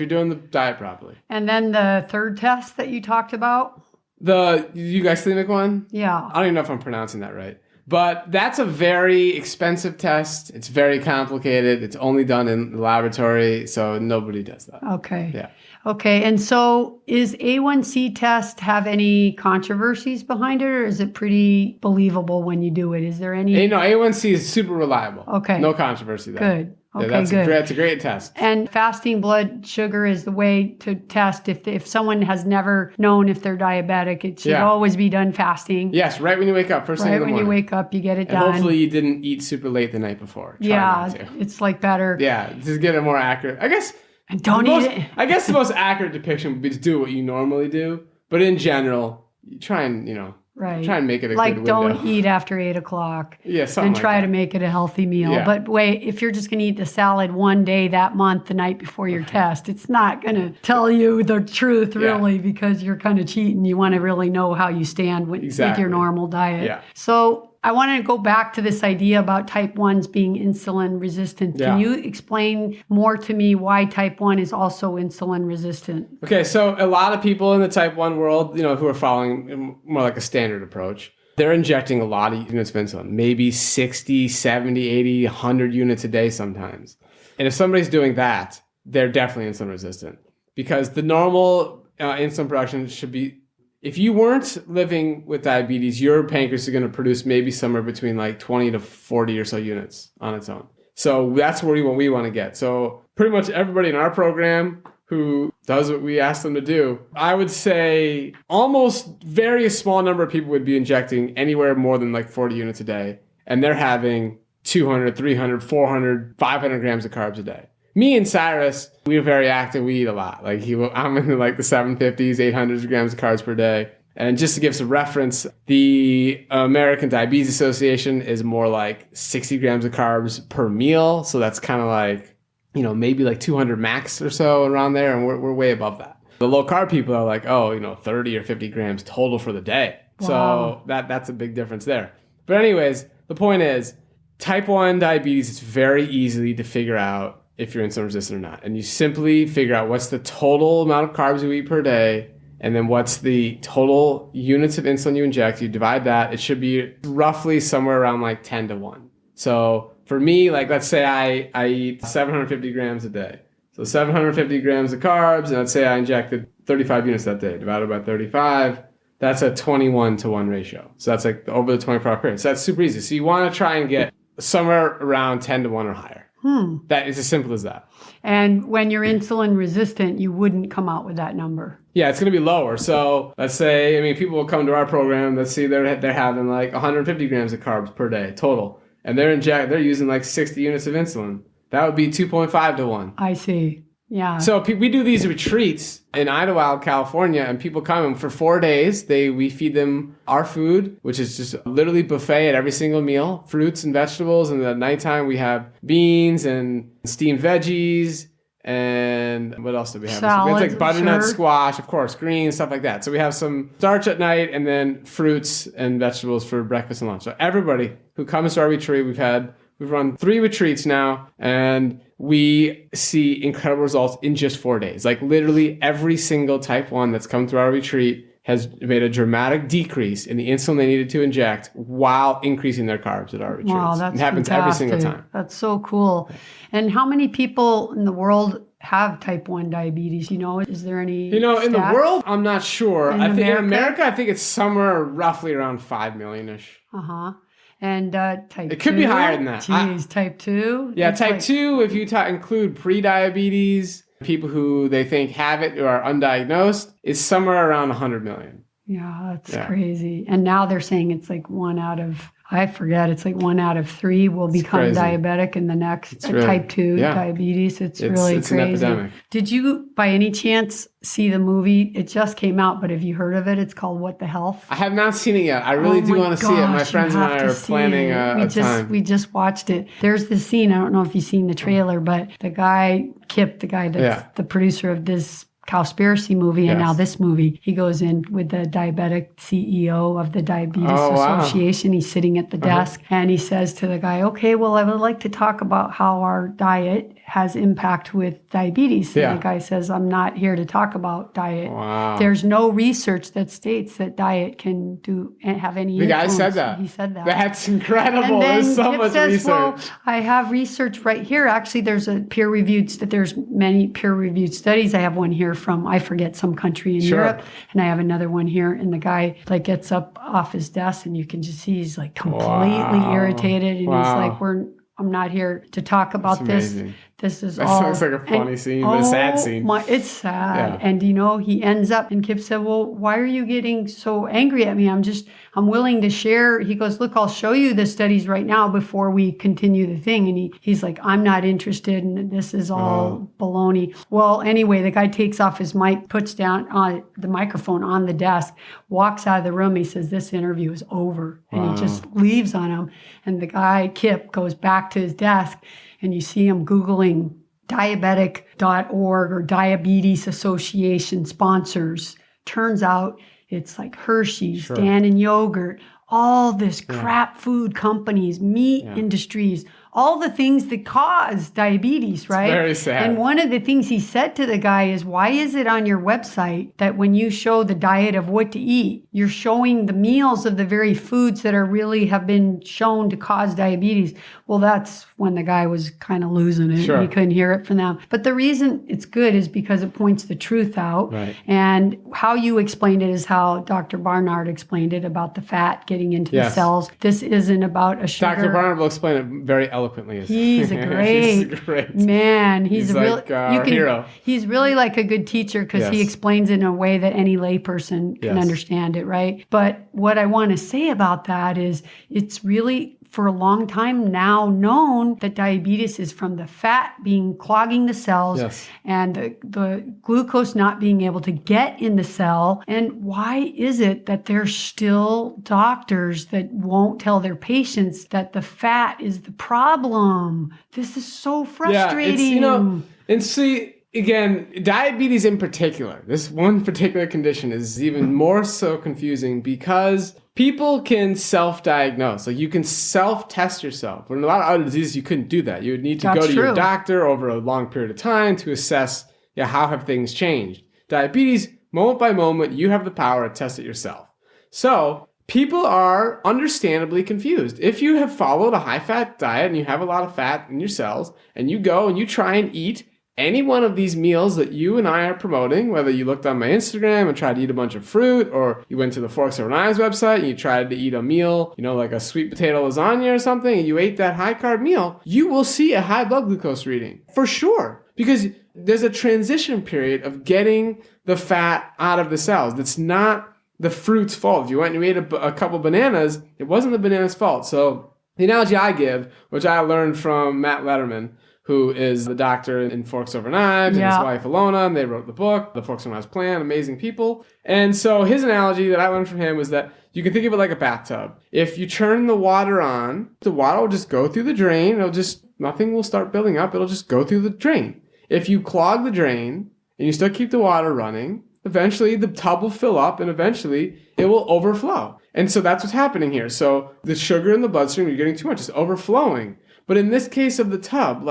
doing the diet properly. And then the third test that you talked about? The euglycemic one? Yeah. I don't even know if I'm pronouncing that right. But that's a very expensive test. It's very complicated. It's only done in the laboratory, so nobody does that. Okay. Yeah. Okay, and so is A1C test have any controversies behind it, or is it pretty believable when you do it? Is there any? A1C is super reliable. Okay. No controversy there. Good. Okay, that's good. That's a great test. And fasting blood sugar is the way to test if someone has never known if they're diabetic. It should always be done fasting. Yes, right when you wake up, first thing in the morning. Right when you wake up, you get it and done. Hopefully you didn't eat super late the night before. Try not to. It's like better. Yeah, just get it more accurate. I guess. And don't eat it. I guess the most accurate depiction would be to do what you normally do. But in general, you try and, try and make it a good window. Don't eat after 8 o'clock. Yeah, something and like try that. to make it a healthy meal. Yeah. But wait, if you're just going to eat the salad one day that month, the night before your test, it's not going to tell you the truth, really, because you're kind of cheating. You want to really know how you stand with your normal diet. Yeah. So I wanted to go back to this idea about type 1s being insulin resistant. Can you explain more to me why type 1 is also insulin resistant? Okay, so a lot of people in the type 1 world, who are following more like a standard approach, they're injecting a lot of units of insulin, maybe 60, 70, 80, 100 units a day sometimes. And if somebody's doing that, they're definitely insulin resistant, because the normal insulin production should be, if you weren't living with diabetes, your pancreas is going to produce maybe somewhere between like 20 to 40 or so units on its own. So that's where we want to get. So pretty much everybody in our program who does what we ask them to do, I would say almost very small number of people would be injecting anywhere more than like 40 units a day. And they're having 200, 300, 400, 500 grams of carbs a day. Me and Cyrus, we are very active. We eat a lot. I'm in the 750s, 800 grams of carbs per day. And just to give some reference, the American Diabetes Association is more like 60 grams of carbs per meal. So that's kind of maybe 200 max or so around there. And we're way above that. The low carb people are 30 or 50 grams total for the day. Wow. So that's a big difference there. But anyways, the point is, type 1 diabetes is very easy to figure out if you're insulin resistant or not. And you simply figure out what's the total amount of carbs you eat per day, and then what's the total units of insulin you inject. You divide that. It should be roughly somewhere around 10 to 1. So for me, let's say I eat 750 grams a day. So 750 grams of carbs, and let's say I injected 35 units that day, divided by 35. That's a 21 to 1 ratio. So that's over the 24-hour period. So that's super easy. So you want to try and get somewhere around 10 to 1 or higher. That is as simple as that. And when you're insulin resistant, you wouldn't come out with that number. Yeah, it's going to be lower. So let's say, people will come to our program. Let's see, they're having 150 grams of carbs per day total, and they're using 60 units of insulin. That would be 2.5 to 1. I see. Yeah. So we do these retreats in Idlewild, California, and people come and for 4 days. We feed them our food, which is just literally buffet at every single meal, fruits and vegetables. And at nighttime we have beans and steamed veggies. And what else do we have? Salads, we have like butternut sure. squash, of course, greens, stuff like that. So we have some starch at night and then fruits and vegetables for breakfast and lunch. So everybody who comes to our retreat, we've run 3 retreats now, and we see incredible results in just 4 days. Like literally every single type 1 that's come through our retreat has made a dramatic decrease in the insulin they needed to inject while increasing their carbs at our retreats. Wow, that's it happens fantastic. every single time. That's so cool. And how many people in the world have type 1 diabetes? Is there any in the stats? world, I'm not sure. In I think in America? America, I think it's somewhere roughly around 5 million-ish. Uh-huh. And type 2? It could be higher than that. Jeez, type 2? Yeah, It's type like- 2, if you include pre-diabetes, people who they think have it or are undiagnosed, is somewhere around 100 million. Yeah, that's crazy. And now they're saying it's like 1 out of, I forget, it's like 1 out of 3 will become crazy. diabetic in the next really- type 2 yeah. diabetes. It's really it's crazy. an epidemic. Did you, by any chance, see the movie? It just came out, but have you heard of it? It's called What the Health? I have not seen it yet. I really do want to see it. My friends and I are planning a time. We just watched it. There's this scene. I don't know if you've seen the trailer, but the guy, Kip, the guy that's the producer of this Cowspiracy movie and now this movie, he goes in with the diabetic CEO of the Diabetes Association. He's sitting at the desk and he says to the guy, okay, well, I would like to talk about how our diet has impact with diabetes. And the guy says, I'm not here to talk about diet. Wow. There's no research that states that diet can have any The guy influence. said that. He said that. That's incredible. And then There's so Kip much says, research. well, I have research right here. Actually, there's many peer-reviewed studies. I have one here from, I forget, some country in Europe. And I have another one here. And the guy gets up off his desk and you can just see he's completely irritated. And he's like, I'm not here to talk about this. This is that all. sounds like a funny scene, but a sad scene. It's sad. Yeah. And he ends up, and Kip said, well, why are you getting so angry at me? I'm willing to share. He goes, look, I'll show you the studies right now before we continue the thing. And he's like, I'm not interested, and this is all baloney. Well, anyway, the guy takes off his mic, puts down the microphone on the desk, walks out of the room. He says, this interview is over. And he just leaves on him. And the guy, Kip, goes back to his desk, and you see him Googling diabetic.org or Diabetes Association sponsors. Turns out it's like Hershey's, Dannon Yogurt, all this crap food companies, meat industries, all the things that cause diabetes, right? It's very sad. And one of the things he said to the guy is, why is it on your website that when you show the diet of what to eat, you're showing the meals of the very foods that have been shown to cause diabetes? Well, that's when the guy was kind of losing it. Sure. He couldn't hear it from them. But the reason it's good is because it points the truth out. Right. And how you explained it is how Dr. Barnard explained it about the fat getting into the cells. This isn't about a sugar. Dr. Barnard will explain it very eloquently. He's a great man. He's a real hero. He's really like a good teacher because he explains it in a way that any layperson can understand it, right? But what I want to say about that is it's really for a long time now known that diabetes is from the fat clogging the cells and the glucose not being able to get in the cell. And why is it that there's still doctors that won't tell their patients that the fat is the problem? This is so frustrating. Yeah, and see, again, diabetes in particular, this one particular condition is even more so confusing because people can self-diagnose. Like you can self-test yourself. But in a lot of other diseases, you couldn't do that. You would need to go to your doctor over a long period of time to assess how have things changed. Diabetes, moment by moment, you have the power to test it yourself. So people are understandably confused. If you have followed a high-fat diet and you have a lot of fat in your cells and you go and you try and eat any one of these meals that you and I are promoting, whether you looked on my Instagram and tried to eat a bunch of fruit, or you went to the Forks Over Knives website and you tried to eat a meal, like a sweet potato lasagna or something, and you ate that high-carb meal, you will see a high blood glucose reading, for sure. Because there's a transition period of getting the fat out of the cells. That's not the fruit's fault. If you went and you ate a couple bananas, it wasn't the banana's fault. So the analogy I give, which I learned from Matt Letterman, who is the doctor in Forks Over Knives, and his wife Alona, and they wrote the book, The Forks Over Knives Plan, amazing people. And so his analogy that I learned from him was that you can think of it like a bathtub. If you turn the water on, the water will just go through the drain. Nothing will start building up. It'll just go through the drain. If you clog the drain and you still keep the water running, eventually the tub will fill up and eventually it will overflow. And so that's what's happening here. So the sugar in the bloodstream, you're getting too much. It's overflowing. But in this case of the tub,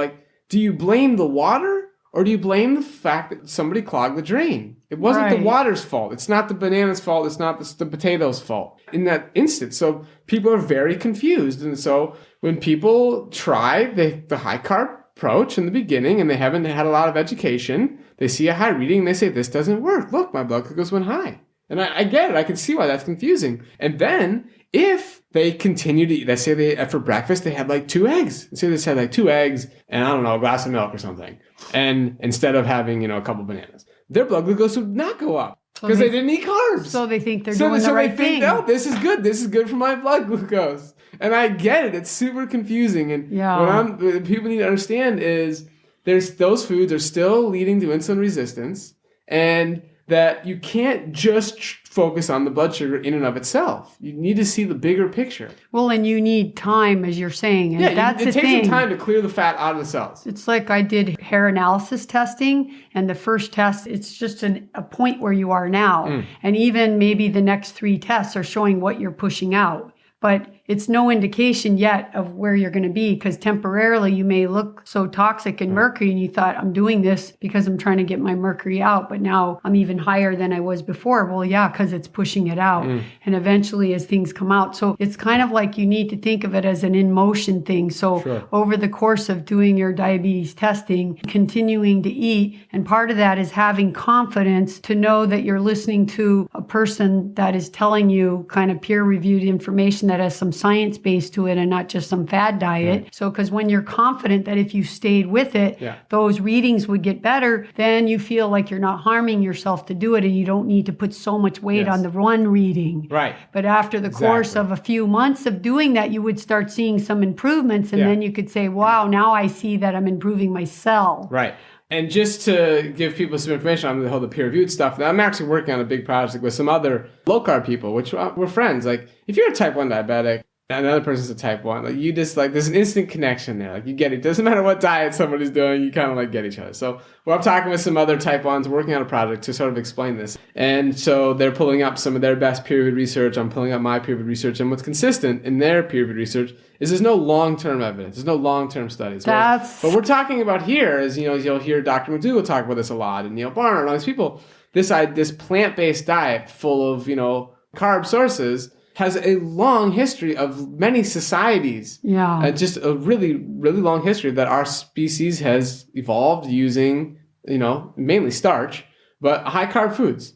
do you blame the water or do you blame the fact that somebody clogged the drain? It wasn't the water's fault. It's not the banana's fault. It's not the potato's fault in that instance. So people are very confused. And so when people try the high carb approach in the beginning and they haven't had a lot of education, they see a high reading and they say, this doesn't work. Look, my blood glucose went high. And I get it. I can see why that's confusing. And then if they continue to eat, let's say for breakfast, they had 2 eggs. Let's say they had 2 eggs and a glass of milk or something. And instead of having, a couple bananas, their blood glucose would not go up because they didn't eat carbs. So they think they're doing the right thing. No, this is good. This is good for my blood glucose. And I get it. It's super confusing. And what people need to understand is those foods are still leading to insulin resistance, and that you can't just focus on the blood sugar in and of itself. You need to see the bigger picture. Well, and you need time, as you're saying. And it takes some time to clear the fat out of the cells. It's like I did hair analysis testing, and the first test, it's just a point where you are now. And even maybe the next 3 tests are showing what you're pushing out. But it's no indication yet of where you're going to be, because temporarily you may look so toxic in mercury and you thought, I'm doing this because I'm trying to get my mercury out, but now I'm even higher than I was before. Well, yeah, because it's pushing it out. And eventually as things come out. So it's kind of like you need to think of it as an in-motion thing. So over the course of doing your diabetes testing, continuing to eat, and part of that is having confidence to know that you're listening to a person that is telling you kind of peer-reviewed information that has some science base to it and not just some fad diet. So because when you're confident that if you stayed with it, those readings would get better, then you feel like you're not harming yourself to do it, and you don't need to put so much weight on the one reading. Right. But after the course of a few months of doing that, you would start seeing some improvements, and then you could say, wow, now I see that I'm improving my cell. Right. And just to give people some information on the peer-reviewed stuff, I'm actually working on a big project with some other low-carb people, which we're friends. If you're a type 1 diabetic, and another person's a type 1, you just there's an instant connection there. You get it. Doesn't matter what diet somebody's doing, you kind of get each other. So I'm talking with some other type 1s, working on a project to sort of explain this. And so they're pulling up some of their best peer-reviewed research. I'm pulling up my peer-reviewed research. And what's consistent in their peer-reviewed research is there's no long-term evidence. There's no long-term studies. What we're talking about here is, you'll hear Dr. McDougall talk about this a lot, and Neil Barnard and all these people. This plant-based diet full of, carb sources has a long history of many societies. Yeah. Just a really, really long history that our species has evolved using, mainly starch, but high carb foods.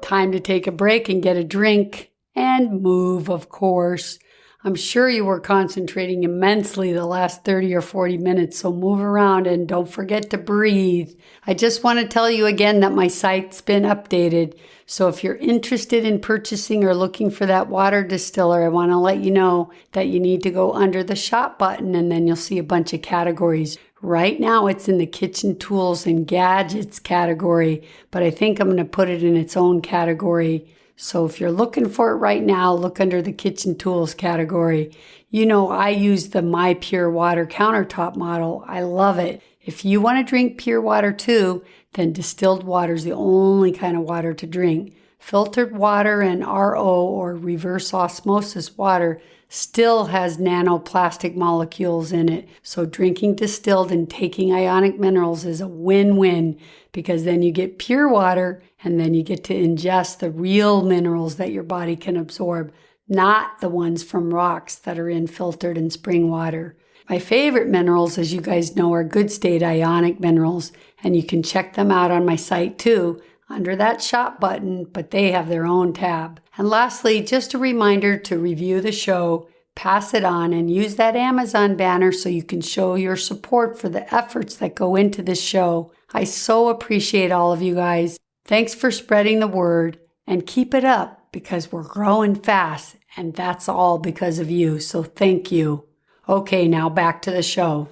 Time to take a break and get a drink and move, of course. I'm sure you were concentrating immensely the last 30 or 40 minutes, so move around and don't forget to breathe. I just want to tell you again that my site's been updated, so if you're interested in purchasing or looking for that water distiller, I want to let you know that you need to go under the shop button, and then you'll see a bunch of categories. Right now it's in the kitchen tools and gadgets category, but I think I'm going to put it in its own category. So if you're looking for it right now, look under the kitchen tools category. I use the My Pure Water countertop model. I love it. If you want to drink pure water too, then distilled water is the only kind of water to drink. Filtered water and RO or reverse osmosis water still has nanoplastic molecules in it. So drinking distilled and taking ionic minerals is a win-win, because then you get pure water and then you get to ingest the real minerals that your body can absorb, not the ones from rocks that are in filtered and spring water. My favorite minerals, as you guys know, are good state ionic minerals, and you can check them out on my site too, under that shop button, but they have their own tab. And lastly, just a reminder to review the show, pass it on, and use that Amazon banner so you can show your support for the efforts that go into this show. I so appreciate all of you guys. Thanks for spreading the word, and keep it up, because we're growing fast And that's all because of you. So thank you. Okay, now back to the show.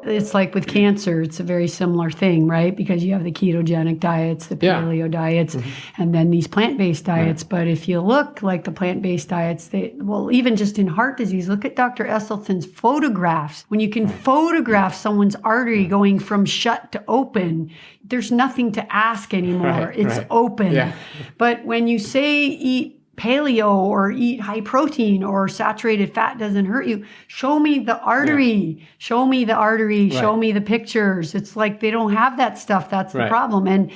It's like with cancer, it's a very similar thing, right? Because you have the ketogenic diets, the paleo diets, and then these plant-based diets. Right. But if you look like the plant-based diets, even just in heart disease, look at Dr. Esselstyn's photographs. When you can photograph someone's artery going from shut to open, there's nothing to ask anymore. It's open. Yeah. But when you say eat paleo or eat high protein or saturated fat doesn't hurt you, show me the artery, show me the artery, show me the pictures. It's like they don't have that stuff. That's the problem. And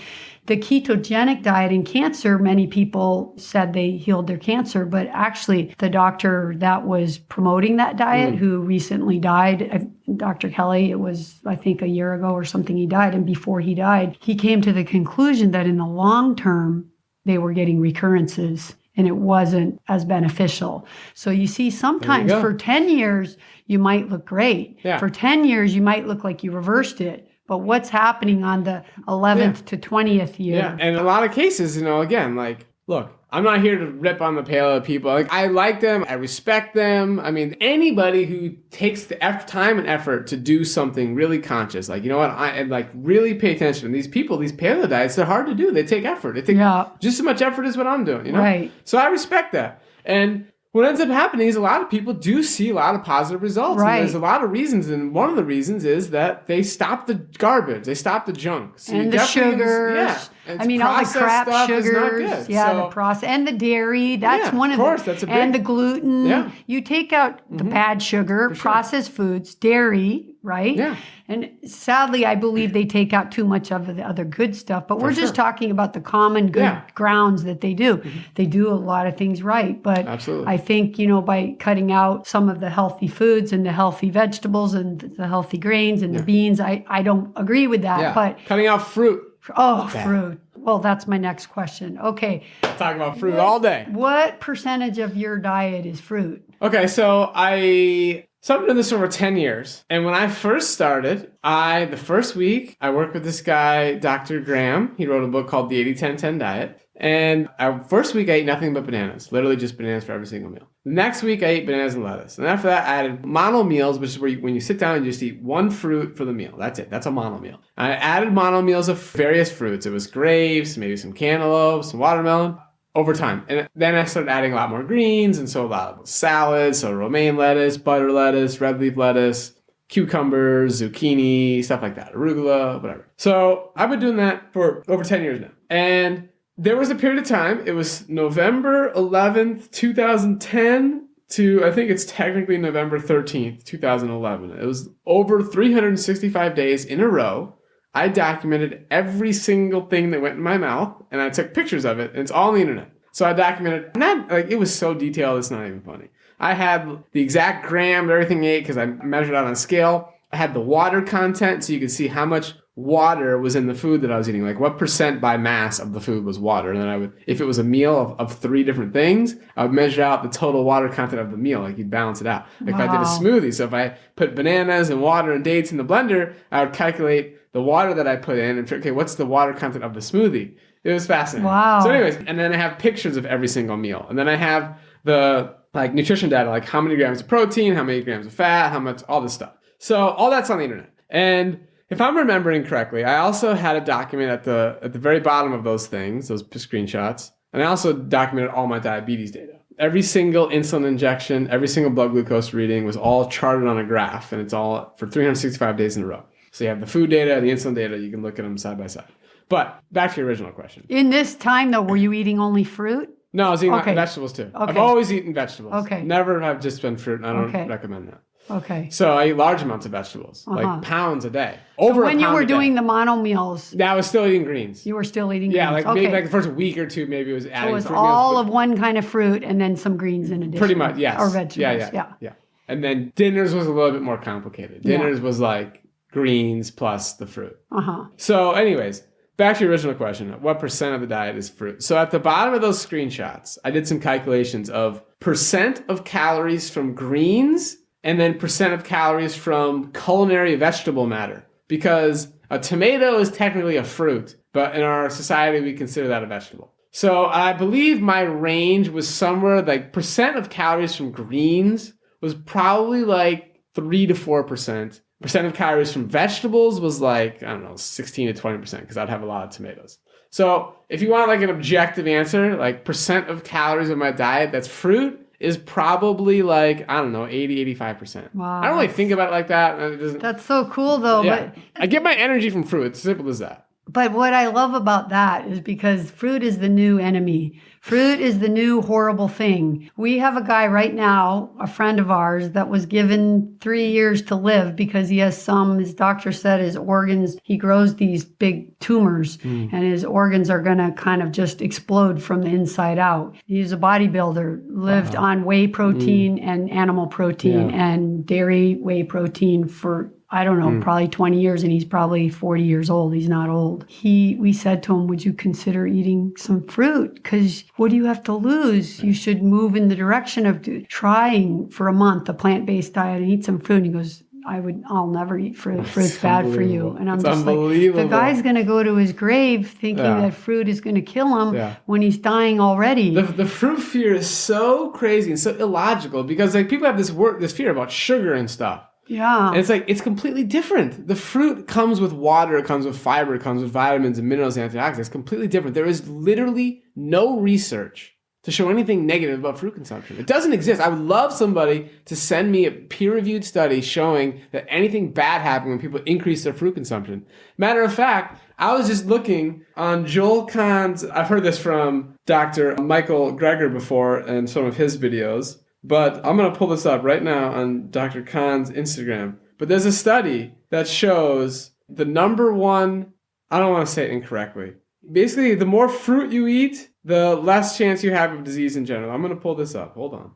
the ketogenic diet in cancer, many people said they healed their cancer, but actually the doctor that was promoting that diet who recently died, Dr. Kelly, it was I think a year ago or something he died, and before he died, he came to the conclusion that in the long term they were getting recurrences. And it wasn't as beneficial. So you see, sometimes for 10 years, you might look great. Yeah. For 10 years, you might look like you reversed it. But what's happening on the 11th to 20th year? Yeah, and in a lot of cases, again, like, look, I'm not here to rip on the paleo people. Like, I like them. I respect them. I mean, anybody who takes the time and effort to do something really conscious, like, you know what, I like really pay attention. And these people, these paleo diets, they're hard to do. They take effort. They take just as much effort as what I'm doing, Right. So I respect that. And what ends up happening is a lot of people do see a lot of positive results. Right. And there's a lot of reasons. And one of the reasons is that they stop the garbage. They stop the junk. So and the sugars. All the crap sugars. The process. And the dairy. That's one of them. Of course, that's a big. And the gluten. Yeah. You take out the bad sugar, processed foods, dairy, right? Yeah. And sadly, I believe they take out too much of the other good stuff. But we're just talking about the common good grounds that they do. They do a lot of things right. But I think, by cutting out some of the healthy foods and the healthy vegetables and the healthy grains and the beans, I don't agree with that. Yeah. But cutting out fruit. Fruit. Well, that's my next question. Okay. Talk about fruit all day. What percentage of your diet is fruit? Okay, so I've been doing this for over 10 years. And when I first started, the first week, I worked with this guy, Dr. Graham. He wrote a book called The 80-10-10 Diet. And first week, I ate nothing but bananas. Literally just bananas for every single meal. The next week, I ate bananas and lettuce. And after that, I added mono meals, which is where when you sit down and you just eat one fruit for the meal. That's it. That's a mono meal. I added mono meals of various fruits. It was grapes, maybe some cantaloupe, some watermelon. Over time. And then I started adding a lot more greens, and so a lot of salads, so romaine lettuce, butter lettuce, red leaf lettuce, cucumbers, zucchini, stuff like that, arugula, whatever. So I've been doing that for over 10 years now. And there was a period of time, it was November 11th, 2010 to, I think it's technically November 13th, 2011. It was over 365 days in a row. I documented every single thing that went in my mouth, and I took pictures of it, and it's all on the internet. So I documented, it was so detailed, it's not even funny. I had the exact gram of everything I ate because I measured out on a scale. I had the water content, so you could see how much water was in the food that I was eating, like what percent by mass of the food was water. And then I would, if it was a meal of 3 different things, I would measure out the total water content of the meal, like you'd balance it out. Like if I did a smoothie, so if I put bananas and water and dates in the blender, I would calculate the water that I put in and okay, what's the water content of the smoothie? It was fascinating. Wow. So anyways, and then I have pictures of every single meal. And then I have the nutrition data, like how many grams of protein, how many grams of fat, how much, all this stuff. So all that's on the internet. And if I'm remembering correctly, I also had a document at the very bottom of those things, those screenshots. And I also documented all my diabetes data. Every single insulin injection, every single blood glucose reading was all charted on a graph, and it's all for 365 days in a row. So you have the food data, the insulin data, you can look at them side by side. But back to your original question. In this time, though, were you eating only fruit? No, I was eating vegetables too. Okay. I've always eaten vegetables. Okay. Never have just been fruit. I don't recommend that. Okay. So I eat large amounts of vegetables, like pounds a day. Over when you were doing the mono meals, I was still eating greens. You were still eating greens. Yeah, maybe like the first week or two, maybe it was adding. So it was all of one kind of fruit and then some greens in addition. Pretty much, yes. Or vegetables. Yeah. And then dinners was a little bit more complicated. Dinners was like greens plus the fruit. So, anyways. Back to your original question, what percent of the diet is fruit? So at the bottom of those screenshots, I did some calculations of percent of calories from greens and then percent of calories from culinary vegetable matter. Because a tomato is technically a fruit, but in our society, we consider that a vegetable. So I believe my range was somewhere like percent of calories from greens was probably like 3 to 4%. Percent of calories from vegetables was like, I don't know, 16 to 20% because I'd have a lot of tomatoes. So if you want like an objective answer, like percent of calories of my diet that's fruit is probably like, I don't know, 80, 85%. Wow. I don't really think about it like that. It doesn't, That's so cool though. yeah. I get my energy from fruit. It's simple as that. But what I love about that is because fruit is the new enemy. Fruit is the new horrible thing. We have a guy right now, a friend of ours, that was given 3 years to live because he has his doctor said his organs, he grows these big tumors and his organs are going to kind of just explode from the inside out. He's a bodybuilder, lived on whey protein and animal protein and dairy whey protein for I don't know, probably 20 years, and he's probably 40 years old. He's not old. We said to him, would you consider eating some fruit? Because what do you have to lose? You should move in the direction of trying for a month a plant-based diet and eat some fruit. And he goes, I'll never eat fruit. Fruit's bad for you. And I'm just like, the guy's going to go to his grave thinking that fruit is going to kill him when he's dying already. The fruit fear is so crazy and so illogical because like people have this fear about sugar and stuff. Yeah. And it's like, it's completely different. The fruit comes with water, it comes with fiber, it comes with vitamins and minerals and antioxidants. It's completely different. There is literally no research to show anything negative about fruit consumption. It doesn't exist. I would love somebody to send me a peer-reviewed study showing that anything bad happened when people increase their fruit consumption. Matter of fact, I was just looking on Joel Kahn's, I've heard this from Dr. Michael Greger before in some of his videos, but I'm going to pull this up right now on Dr. Kahn's Instagram. But there's a study that shows the number one, I don't want to say it incorrectly. Basically, the more fruit you eat, the less chance you have of disease in general. I'm going to pull this up. Hold on.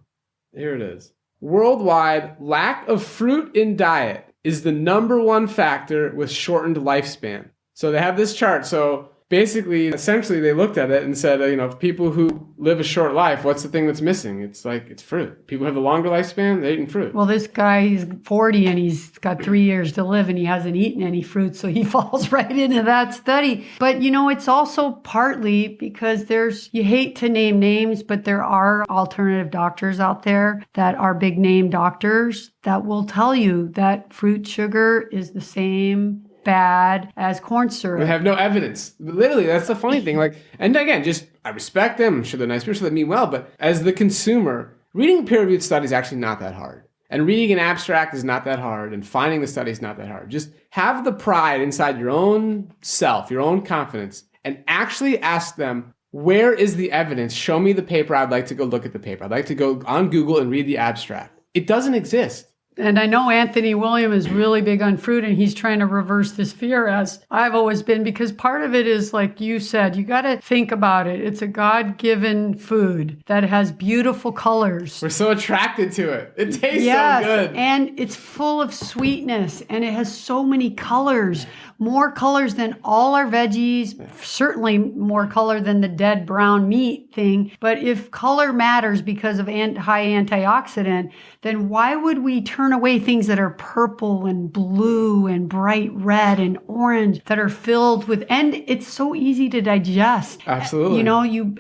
Here it is. Worldwide, lack of fruit in diet is the number one factor with shortened lifespan. So they have this chart. So basically, essentially, they looked at it and said, people who live a short life, what's the thing that's missing? It's like, it's fruit. People who have a longer lifespan, they're eating fruit. Well, this guy, he's 40 and he's got 3 years to live and he hasn't eaten any fruit, so he falls right into that study. But, it's also partly because you hate to name names, but there are alternative doctors out there that are big name doctors that will tell you that fruit sugar is the same bad as corn syrup. We have no evidence. Literally, that's the funny thing. And again, I respect them. I'm sure they're nice people, sure they mean well. But as the consumer, reading peer-reviewed study is actually not that hard. And reading an abstract is not that hard. And finding the study is not that hard. Just have the pride inside your own self, your own confidence, and actually ask them, where is the evidence? Show me the paper. I'd like to go look at the paper. I'd like to go on Google and read the abstract. It doesn't exist. And I know Anthony William is really big on fruit and he's trying to reverse this fear, as I've always been, because part of it is, like you said, you got to think about it. It's a God-given food that has beautiful colors. We're so attracted to it. It tastes so good. And it's full of sweetness and it has so many colors, more colors than all our veggies, certainly more color than the dead brown meat thing. But if color matters because of high antioxidant, then why would we turn away things that are purple and blue and bright red and orange that are filled with, and it's so easy to digest. Absolutely.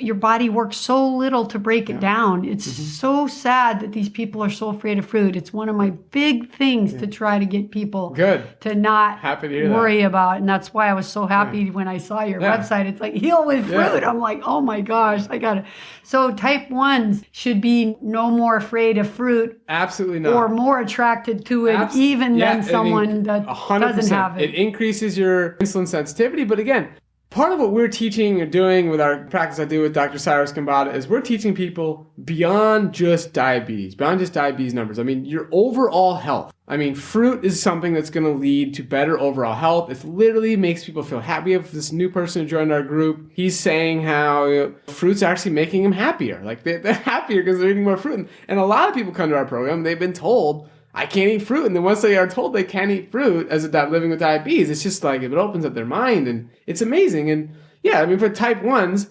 Your body works so little to break it down. It's so sad that these people are so afraid of fruit. It's one of my big things to try to get people to not worry about. And that's why I was so happy when I saw your website. It's like heal with fruit. I'm like, oh my gosh, I got it. So type 1s should be no more afraid of fruit. Absolutely not. Or more attracted to it than someone that 100%. doesn't have it. It increases your insulin sensitivity. But again, part of what we're teaching or doing with our practice I do with Dr. Cyrus Kambata is we're teaching people beyond just diabetes numbers. I mean, your overall health. I mean, fruit is something that's going to lead to better overall health. It literally makes people feel happy. We have this new person who joined our group. He's saying how fruit's actually making him happier. Like they're happier because they're eating more fruit. And a lot of people come to our program. They've been told, I can't eat fruit. And then once they are told they can't eat fruit as living with diabetes, it's just like it opens up their mind and it's amazing. And for type 1s,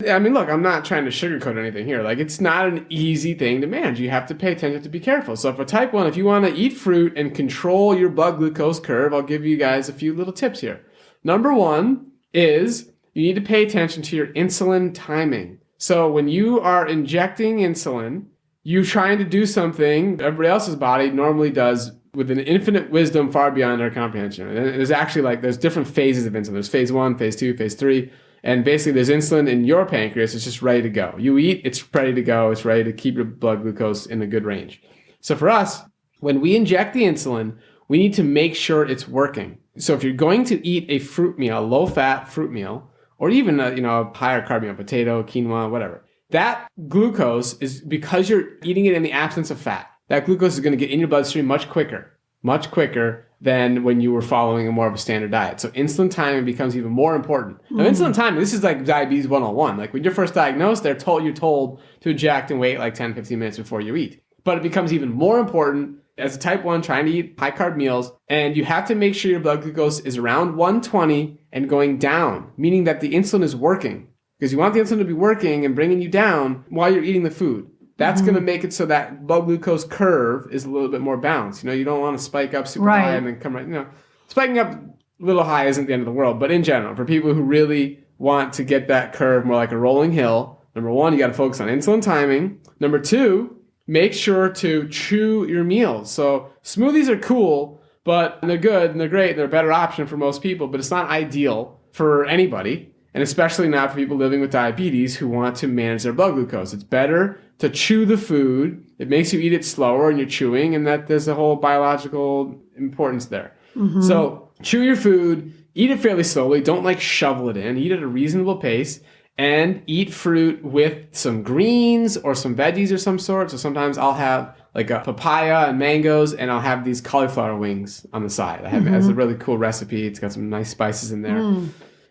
look, I'm not trying to sugarcoat anything here. Like, it's not an easy thing to manage. You have to pay attention to be careful. So for type 1, if you want to eat fruit and control your blood glucose curve, I'll give you guys a few little tips here. Number 1, is you need to pay attention to your insulin timing. So when you are injecting insulin, you're trying to do something everybody else's body normally does with an infinite wisdom far beyond our comprehension. And there's actually there's different phases of insulin. There's phase 1, phase 2, phase 3. And basically there's insulin in your pancreas. It's just ready to go. You eat, it's ready to go. It's ready to keep your blood glucose in a good range. So for us, when we inject the insulin, we need to make sure it's working. So if you're going to eat a fruit meal, a low-fat fruit meal, or even a higher carb meal, potato, quinoa, whatever, that glucose is because you're eating it in the absence of fat. That glucose is going to get in your bloodstream much quicker than when you were following a more of a standard diet. So insulin timing becomes even more important. Now, insulin timing, this is like diabetes 101. Like when you're first diagnosed, you're told to inject and wait like 10, 15 minutes before you eat. But it becomes even more important as a type 1 trying to eat high carb meals, and you have to make sure your blood glucose is around 120 and going down, meaning that the insulin is working. Because you want the insulin to be working and bringing you down while you're eating the food. That's going to make it so that blood glucose curve is a little bit more balanced. You don't want to spike up super high and then come right, spiking up a little high isn't the end of the world. But in general, for people who really want to get that curve more like a rolling hill, number 1, you got to focus on insulin timing. Number 2, make sure to chew your meals. So smoothies are cool, but they're good and they're great and they're a better option for most people, but it's not ideal for anybody. And especially not for people living with diabetes who want to manage their blood glucose. It's better to chew the food. It makes you eat it slower and you're chewing, and that there's a whole biological importance there. So chew your food, eat it fairly slowly. Don't shovel it in. Eat at a reasonable pace and eat fruit with some greens or some veggies of some sort. So sometimes I'll have like a papaya and mangoes, and I'll have these cauliflower wings on the side. It's a really cool recipe. It's got some nice spices in there.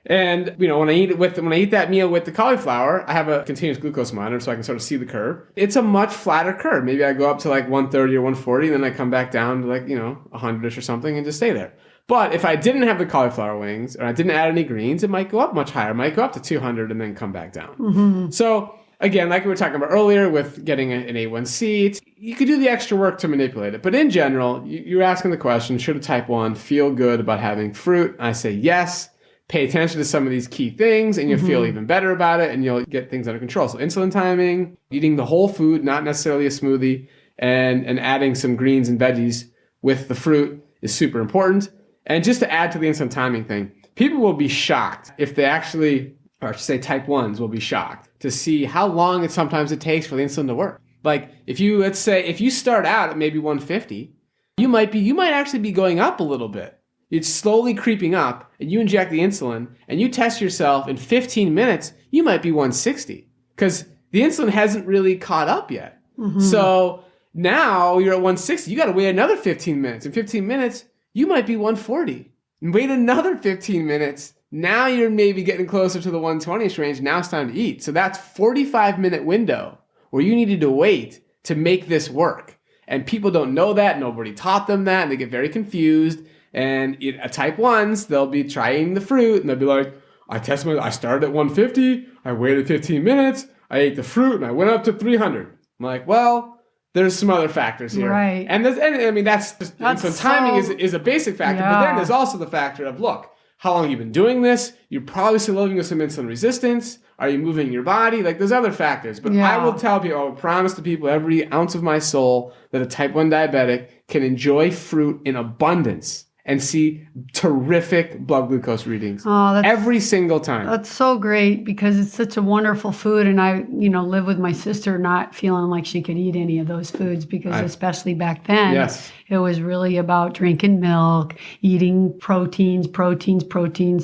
And when I eat that meal with the cauliflower, I have a continuous glucose monitor so I can sort of see the curve. It's a much flatter curve. Maybe I go up to 130 or 140, and then I come back down to 100ish or something and just stay there. But if I didn't have the cauliflower wings or I didn't add any greens, it might go up much higher. It might go up to 200 and then come back down. So again, like we were talking about earlier with getting an A1C, you could do the extra work to manipulate it. But in general, you're asking the question, should a type 1 feel good about having fruit? I say yes. Pay attention to some of these key things and you'll feel even better about it and you'll get things under control. So insulin timing, eating the whole food, not necessarily a smoothie, and adding some greens and veggies with the fruit is super important. And just to add to the insulin timing thing, people will be shocked if they actually, or I should say type 1s will be shocked to see how long sometimes it takes for the insulin to work. Like if you start out at maybe 150, you might actually be going up a little bit. It's slowly creeping up, and you inject the insulin, and you test yourself in 15 minutes, you might be 160 because the insulin hasn't really caught up yet. So now you're at 160. You got to wait another 15 minutes. In 15 minutes, you might be 140. And wait another 15 minutes. Now you're maybe getting closer to the 120ish range. Now it's time to eat. So that's 45-minute window where you needed to wait to make this work. And people don't know that. Nobody taught them that, and they get very confused. And type 1s, they'll be trying the fruit and they'll be like, I started at 150, I waited 15 minutes, I ate the fruit and I went up to 300. I'm like, well, there's some other factors here. Right. And that's just, insulin timing is a basic factor, but then there's also the factor of, look, how long you've been doing this, you're probably still living with some insulin resistance, are you moving your body? There's other factors. But I will tell people, I will promise to people every ounce of my soul that a type 1 diabetic can enjoy fruit in abundance and see terrific blood glucose readings every single time. That's so great because it's such a wonderful food. And I, live with my sister not feeling like she could eat any of those foods because especially back then, it was really about drinking milk, eating proteins.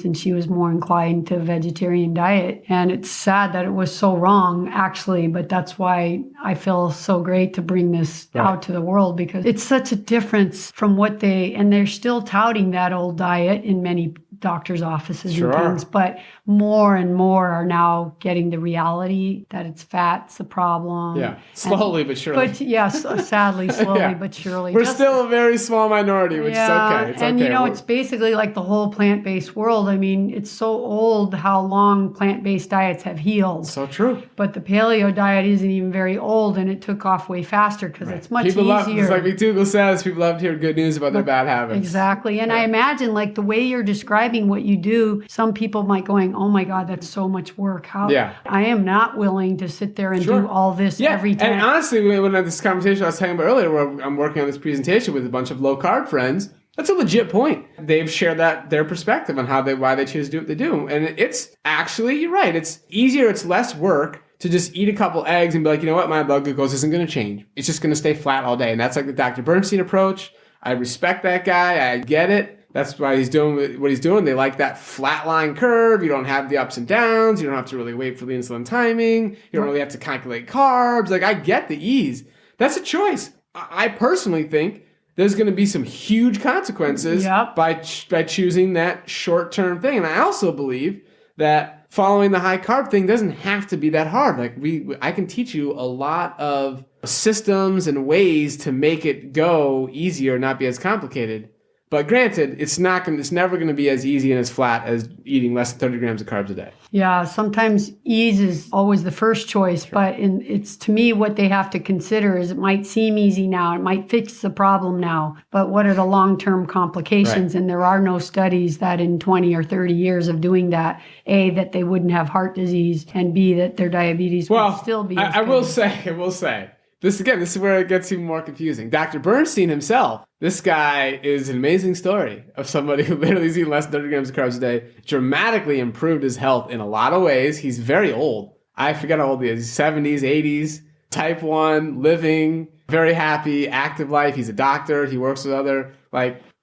And she was more inclined to a vegetarian diet. And it's sad that it was so wrong, actually. But that's why I feel so great to bring this out to the world because it's such a difference from and they're still touting that old diet in many doctors' offices and things, but more and more are now getting the reality that it's fat's the problem. Yeah, slowly but surely. But yes, sadly, slowly but surely. We're still a very small minority, which is okay. It's and okay. It's basically like the whole plant-based world. I mean, it's so old how long plant-based diets have healed. So true. But the paleo diet isn't even very old, and it took off way faster because it's much easier. It's like McDougall says, people love to hear good news about their bad habits. Exactly. And I imagine the way you're describing describing what you do, some people might going, oh my God, that's so much work. How? Yeah. I am not willing to sit there and do all this every time. And honestly, when I had this conversation I was talking about earlier, where I'm working on this presentation with a bunch of low carb friends, that's a legit point. They've shared their perspective on why they choose to do what they do. And it's actually, you're right. It's easier. It's less work to just eat a couple eggs and be like, you know what? My blood glucose isn't going to change. It's just going to stay flat all day. And that's like the Dr. Bernstein approach. I respect that guy. I get it. That's why he's doing what he's doing. They like that flat line curve. You don't have the ups and downs. You don't have to really wait for the insulin timing. You don't really have to calculate carbs. Like, I get the ease. That's a choice. I personally think there's going to be some huge consequences by choosing that short-term thing. And I also believe that following the high carb thing doesn't have to be that hard. Like I can teach you a lot of systems and ways to make it go easier, not be as complicated. But granted, it's never going to be as easy and as flat as eating less than 30 grams of carbs a day. Yeah, sometimes ease is always the first choice, but it's to me what they have to consider is it might seem easy now, it might fix the problem now, but what are the long-term complications? Right. And there are no studies that in 20 or 30 years of doing that, A, that they wouldn't have heart disease, and B, that their diabetes would still be. I will say. This is where it gets even more confusing. Dr. Bernstein himself, this guy is an amazing story of somebody who literally is eating less than 30 grams of carbs a day, dramatically improved his health in a lot of ways. He's very old. I forget how old he is. He's 70s, 80s, type 1, living, very happy, active life. He's a doctor. He works with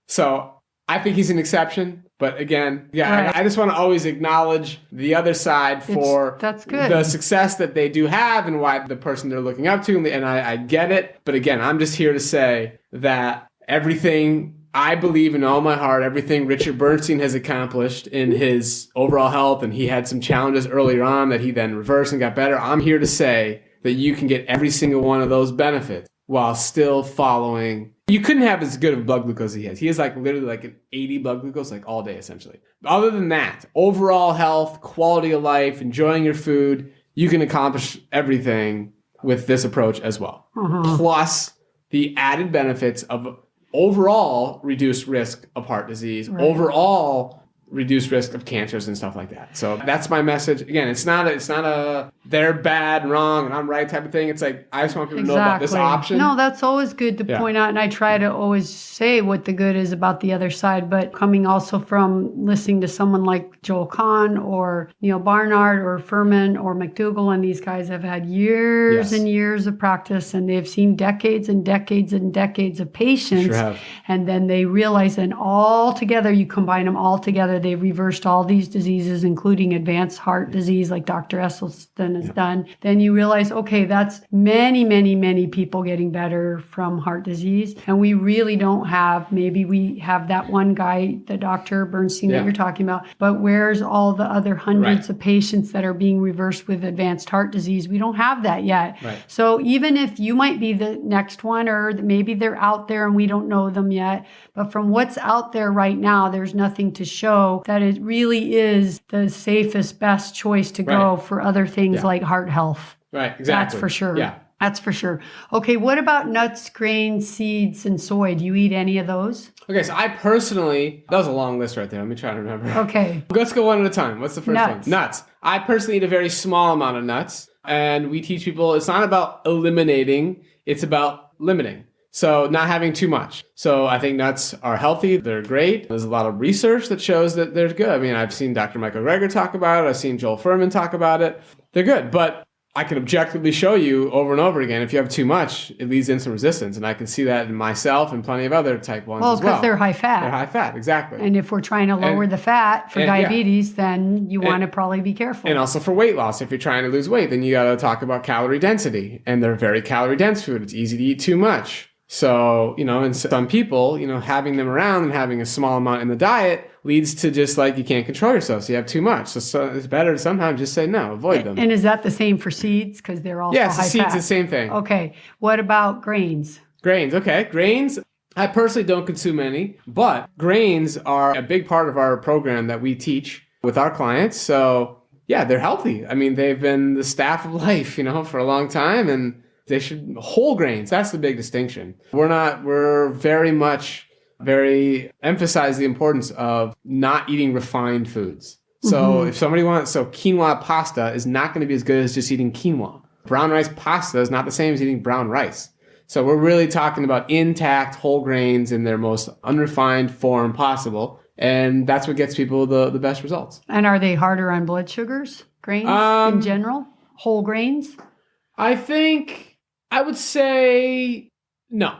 so I think he's an exception. But again, right. I just want to always acknowledge the other side for the success that they do have and why the person they're looking up to. And I get it. But again, I'm just here to say that everything I believe in all my heart, everything Richard Bernstein has accomplished in his overall health, and he had some challenges earlier on that he then reversed and got better. I'm here to say that you can get every single one of those benefits while still following. You couldn't have as good of blood glucose as he has. He has literally an 80 blood glucose all day, essentially. Other than that, overall health, quality of life, enjoying your food, you can accomplish everything with this approach as well. Plus the added benefits of overall reduced risk of heart disease, overall reduced risk of cancers and stuff like that. So that's my message. Again, it's not a they're bad and wrong and I'm right type of thing. It's I just want people to know about this option. No, that's always good to point out. And I try to always say what the good is about the other side. But coming also from listening to someone like Joel Kahn or Neil Barnard or Furman or McDougall, and these guys have had years and years of practice, and they've seen decades and decades and decades of patients. Sure have. And then they realize that all together, you combine them all together, they've reversed all these diseases, including advanced heart disease like Dr. Esselstyn has done. Then you realize, okay, that's many, many, many people getting better from heart disease. And we really don't have, maybe we have that one guy, the Dr. Bernstein that you're talking about, but where's all the other hundreds of patients that are being reversed with advanced heart disease? We don't have that yet. Right. So even if you might be the next one, or maybe they're out there and we don't know them yet, but from what's out there right now, there's nothing to show that it really is the safest, best choice to go for other things like heart health. Right, exactly. That's for sure. Yeah. That's for sure. Okay, what about nuts, grains, seeds, and soy? Do you eat any of those? Okay, so I personally, that was a long list right there. Let me try to remember. Okay. Let's go one at a time. What's the first Nuts. one? Nuts. I personally eat a very small amount of nuts. And we teach people it's not about eliminating, it's about limiting. So not having too much. So I think nuts are healthy. They're great. There's a lot of research that shows that they're good. I mean, I've seen Dr. Michael Greger talk about it. I've seen Joel Furman talk about it. They're good. But I can objectively show you over and over again, if you have too much, it leads to insulin resistance. And I can see that in myself and plenty of other type 1s as well. Well, because they're high fat. They're high fat, exactly. And if we're trying to lower the fat for diabetes, then you want to probably be careful. And also for weight loss. If you're trying to lose weight, then you got to talk about calorie density. And they're very calorie dense food. It's easy to eat too much. So, and some people, having them around and having a small amount in the diet leads to just you can't control yourself. So you have too much. So it's better to sometimes just say no, avoid them. And is that the same for seeds? Because they're also high fat. Yes, seeds the same thing. Okay. What about grains? Grains. Okay. Grains. I personally don't consume any, but grains are a big part of our program that we teach with our clients. So yeah, they're healthy. I mean, they've been the staff of life, for a long time, and they should whole grains. That's the big distinction. We're very much very emphasize the importance of not eating refined foods. So if somebody wants, quinoa pasta is not going to be as good as just eating quinoa. Brown rice pasta is not the same as eating brown rice. So we're really talking about intact whole grains in their most unrefined form possible. And that's what gets people the best results. And are they harder on blood sugars, grains in general? Whole grains? I think I would say no.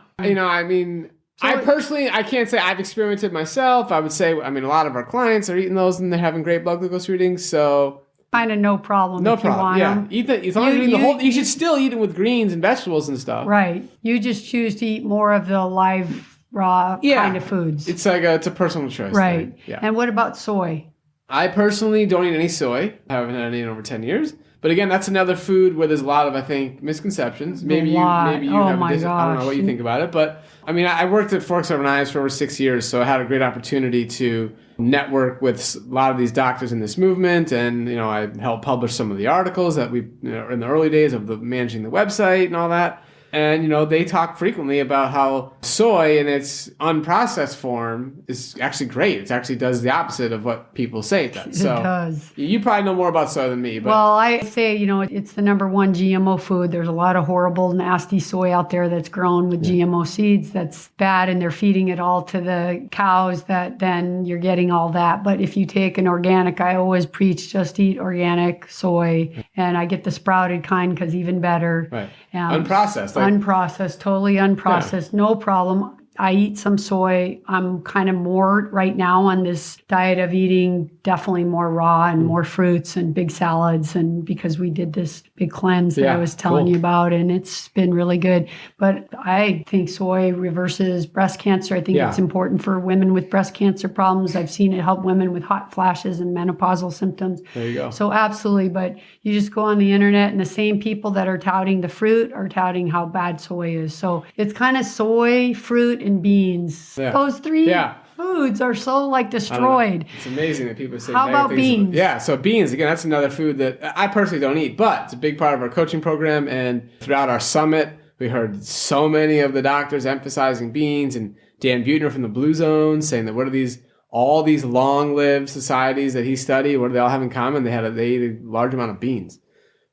I personally, I can't say I've experimented myself. I would say, a lot of our clients are eating those and they're having great blood glucose readings. So kind of no problem. No if problem. You want them. Eat that. As long as you're eating the whole, you should still eat it with greens and vegetables and stuff. Right. You just choose to eat more of the live, raw kind of foods. It's like it's a personal choice. Right. Thing. Yeah. And what about soy? I personally don't eat any soy. I haven't had any in over 10 years. But again, that's another food where there's a lot of, I think, misconceptions. Maybe you have I don't know what you think about it. But I worked at Forks Over Knives for over 6 years, so I had a great opportunity to network with a lot of these doctors in this movement. And, I helped publish some of the articles that we, in the early days of managing the website and all that. And, they talk frequently about how soy in its unprocessed form is actually great. It actually does the opposite of what people say it does. So it does. You probably know more about soy than me. But. Well, I say, it's the number one GMO food. There's a lot of horrible, nasty soy out there that's grown with GMO seeds. That's bad, and they're feeding it all to the cows that then you're getting all that. But if you take an organic, I always preach just eat organic soy. And I get the sprouted kind because even better. Right. Unprocessed. Unprocessed, totally unprocessed, no problem. I eat some soy. I'm kind of more right now on this diet of eating definitely more raw and more fruits and big salads, and because we did this big cleanse that I was telling you about, and it's been really good. But I think soy reverses breast cancer. I think it's important for women with breast cancer problems. I've seen it help women with hot flashes and menopausal symptoms. There you go. So absolutely, but you just go on the internet and the same people that are touting the fruit are touting how bad soy is. So it's kind of soy, fruit, and beans. Yeah. Those three foods are so destroyed. It's amazing that people say how about beans? Yeah, so beans, again, that's another food that I personally don't eat, but it's a big part of our coaching program. And throughout our summit, we heard so many of the doctors emphasizing beans, and Dan Buettner from the Blue Zone saying that what are all these long-lived societies that he studied, what do they all have in common? They ate a large amount of beans.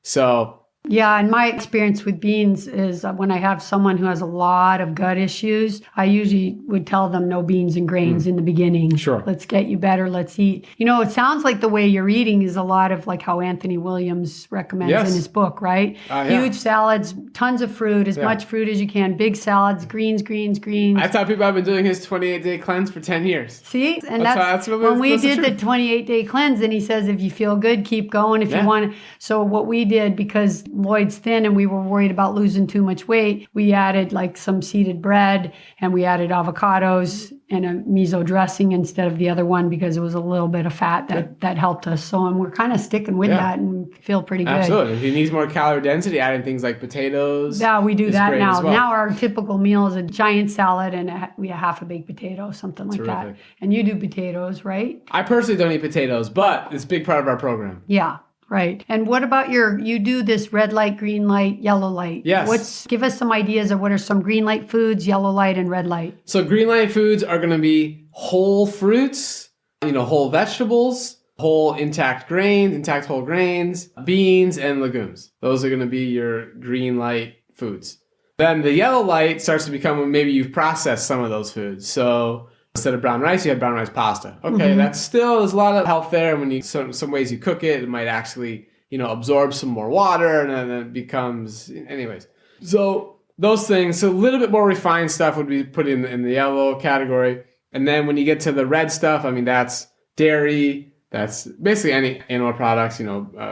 So yeah, and my experience with beans is when I have someone who has a lot of gut issues, I usually would tell them no beans and grains in the beginning. Sure. Let's get you better. Let's eat. It sounds like the way you're eating is a lot of how Anthony Williams recommends in his book, right? Huge salads, tons of fruit, as much fruit as you can, big salads, greens. I tell people I've been doing his 28-day cleanse for 10 years. See? And that's when we did the 28-day cleanse, and he says, if you feel good, keep going. If you want to. So what we did, because Lloyd's thin and we were worried about losing too much weight, we added some seeded bread, and we added avocados and a miso dressing instead of the other one because it was a little bit of fat that helped us. So and we're kind of sticking with that and feel pretty good. Absolutely. If he needs more calorie density, adding things like potatoes. Yeah, we do that now. Well. Now our typical meal is a giant salad and we have half a baked potato, something like that. And you do potatoes, right? I personally don't eat potatoes, but it's a big part of our program. Yeah. Right. And what about you do this red light, green light, yellow light. Yes. Give us some ideas of what are some green light foods, yellow light, and red light. So green light foods are going to be whole fruits, whole vegetables, whole intact whole grains, beans, and legumes. Those are going to be your green light foods. Then the yellow light starts to become when maybe you've processed some of those foods. So instead of brown rice, you had brown rice pasta. Okay, there's a lot of health there. When you some ways you cook it, it might actually, absorb some more water, and then it becomes, anyways. So those things, so a little bit more refined stuff would be put in the yellow category. And then when you get to the red stuff, that's dairy, that's basically any animal products,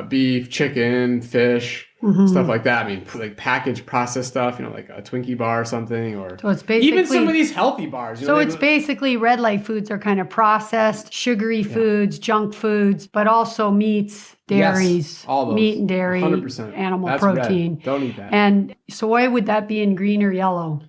beef, chicken, fish, stuff like that. Like packaged processed stuff, like a Twinkie bar or something, or so it's basically, even some of these healthy bars. So it's basically red light foods are kind of processed, sugary foods, junk foods, but also meats, dairies, all those. Meat and dairy, 100%. animal That's protein. Red. Don't eat that. And soy, would that be in green or yellow?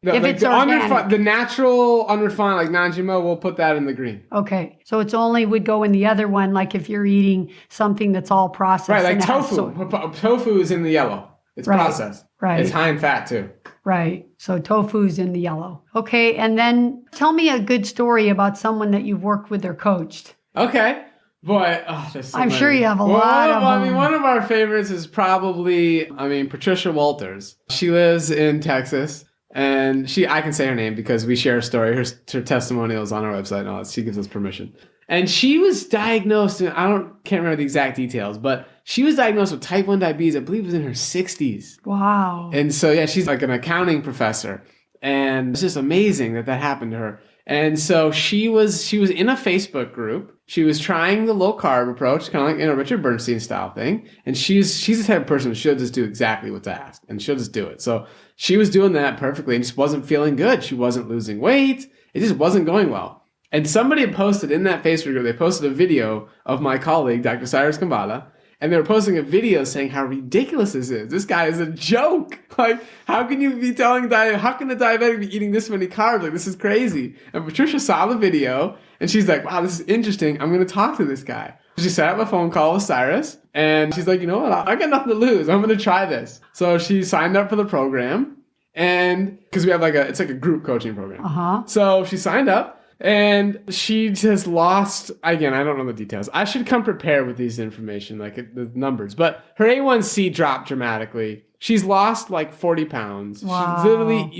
If it's organic. The natural, unrefined, like non-GMO, we'll put that in the green. Okay. So it's only would go in the other one, like if you're eating something that's all processed. Right, like tofu. Tofu is in the yellow. It's processed. Right. It's high in fat, too. Right. So tofu's in the yellow. Okay. And then tell me a good story about someone that you've worked with or coached. Okay. Boy, there's so I'm many. sure you have a lot of them. One of our favorites is probably, Patricia Walters. She lives in Texas, and I can say her name because we share a story. Her testimonials on our website and all that. She gives us permission. And she was diagnosed, and can't remember the exact details, but she was diagnosed with type 1 diabetes, I believe it was in her 60s. Wow. And so, yeah, she's like an accounting professor. And it's just amazing that happened to her. And so she was in a Facebook group. She was trying the low carb approach, kind of like in a Richard Bernstein style thing. And she's the type of person she'll just do exactly what's asked, and she'll just do it. So she was doing that perfectly and just wasn't feeling good. She wasn't losing weight. It just wasn't going well. And somebody had posted in that Facebook group, they posted a video of my colleague, Dr. Cyrus Kambala, and they were posting a video saying how ridiculous this is. This guy is a joke. Like, how can you be how can a diabetic be eating this many carbs? Like, this is crazy. And Patricia saw the video, and she's like, wow, this is interesting. I'm going to talk to this guy. She set up a phone call with Cyrus, and she's like, you know what? I got nothing to lose. I'm going to try this. So she signed up for the program, and because we have it's like a group coaching program. Uh-huh. So she signed up. And she just lost, again, I don't know the details. I should come prepared with these information, like the numbers. But her A1C dropped dramatically. She's lost like 40 pounds. Wow.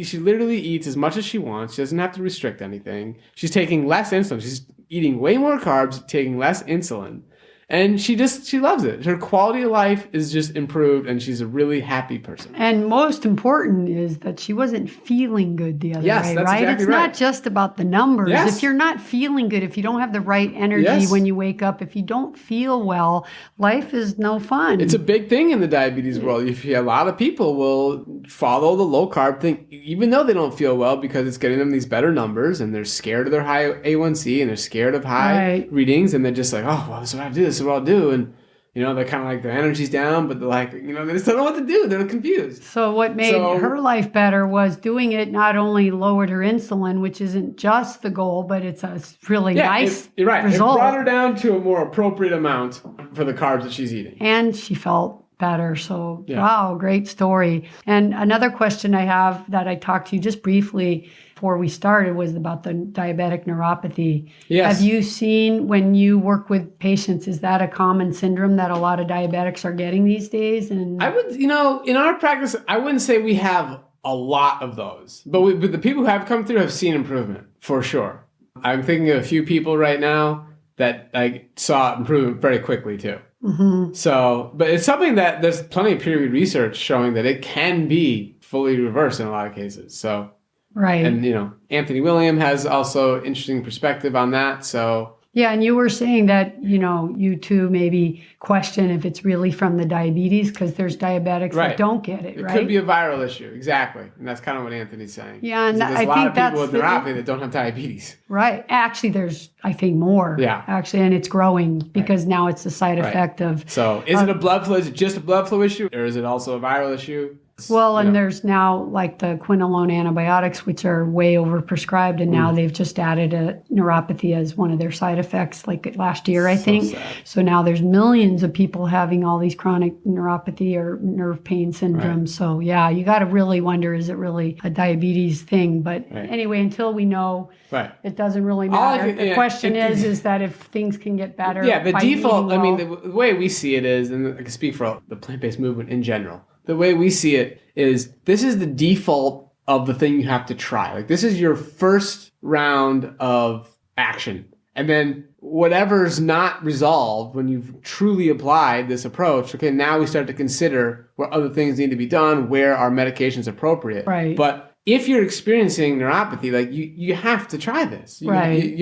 She literally eats as much as she wants. She doesn't have to restrict anything. She's taking less insulin. She's eating way more carbs, taking less insulin. And she loves it. Her quality of life is just improved, and she's a really happy person. And most important is that she wasn't feeling good the other day, that's right? Exactly It's not just about the numbers. Yes. If you're not feeling good, if you don't have the right energy when you wake up, if you don't feel well, life is no fun. It's a big thing in the diabetes world. A lot of people will follow the low carb thing, even though they don't feel well, because it's getting them these better numbers, and they're scared of their high A1C, and they're scared of high readings, and they're just like, oh, well, this is what I do. This is what I'll do. And, they're kind of like, their energy's down, but they're like, they just don't know what to do. They're confused. So what made her life better was doing it not only lowered her insulin, which isn't just the goal, but it's a really nice result. It brought her down to a more appropriate amount for the carbs that she's eating. And she felt better. So, wow, great story. And another question I have that I talked to you just briefly before we started was about the diabetic neuropathy. Yes. Have you seen, when you work with patients, is that a common syndrome that a lot of diabetics are getting these days? And I would, in our practice, I wouldn't say we have a lot of those, but the people who have come through have seen improvement for sure. I'm thinking of a few people right now that I saw improvement very quickly too. Mm-hmm. So, but it's something that there's plenty of peer-reviewed research showing that it can be fully reversed in a lot of cases. So, right. And, Anthony William has also interesting perspective on that. So, yeah, and you were saying that, you too maybe question if it's really from the diabetes, because there's diabetics that don't get it, right? It could be a viral issue, exactly. And that's kind of what Anthony's saying. Yeah, and there's I a lot think of that's people with neuropathy that don't have diabetes. Right. Actually, there's, I think, more. Yeah. Actually, and it's growing because now it's a side effect of... So is it a blood flow? Is it just a blood flow issue? Or is it also a viral issue? Well, and there's now like the quinolone antibiotics, which are way overprescribed, and now they've just added a neuropathy as one of their side effects, like last year, I think. Sad. So now there's millions of people having all these chronic neuropathy or nerve pain syndromes. Right. So yeah, you got to really wonder, is it really a diabetes thing? But anyway, until we know, it doesn't really matter. The question is that if things can get better. Yeah, the default, I mean, the way we see it is, and I can speak for the plant-based movement in general, the way we see it is this is the default of the thing you have to try. Like, this is your first round of action. And then whatever's not resolved when you've truly applied this approach, okay, now we start to consider what other things need to be done, where our medication's appropriate. Right. But if you're experiencing neuropathy, like you have to try this. You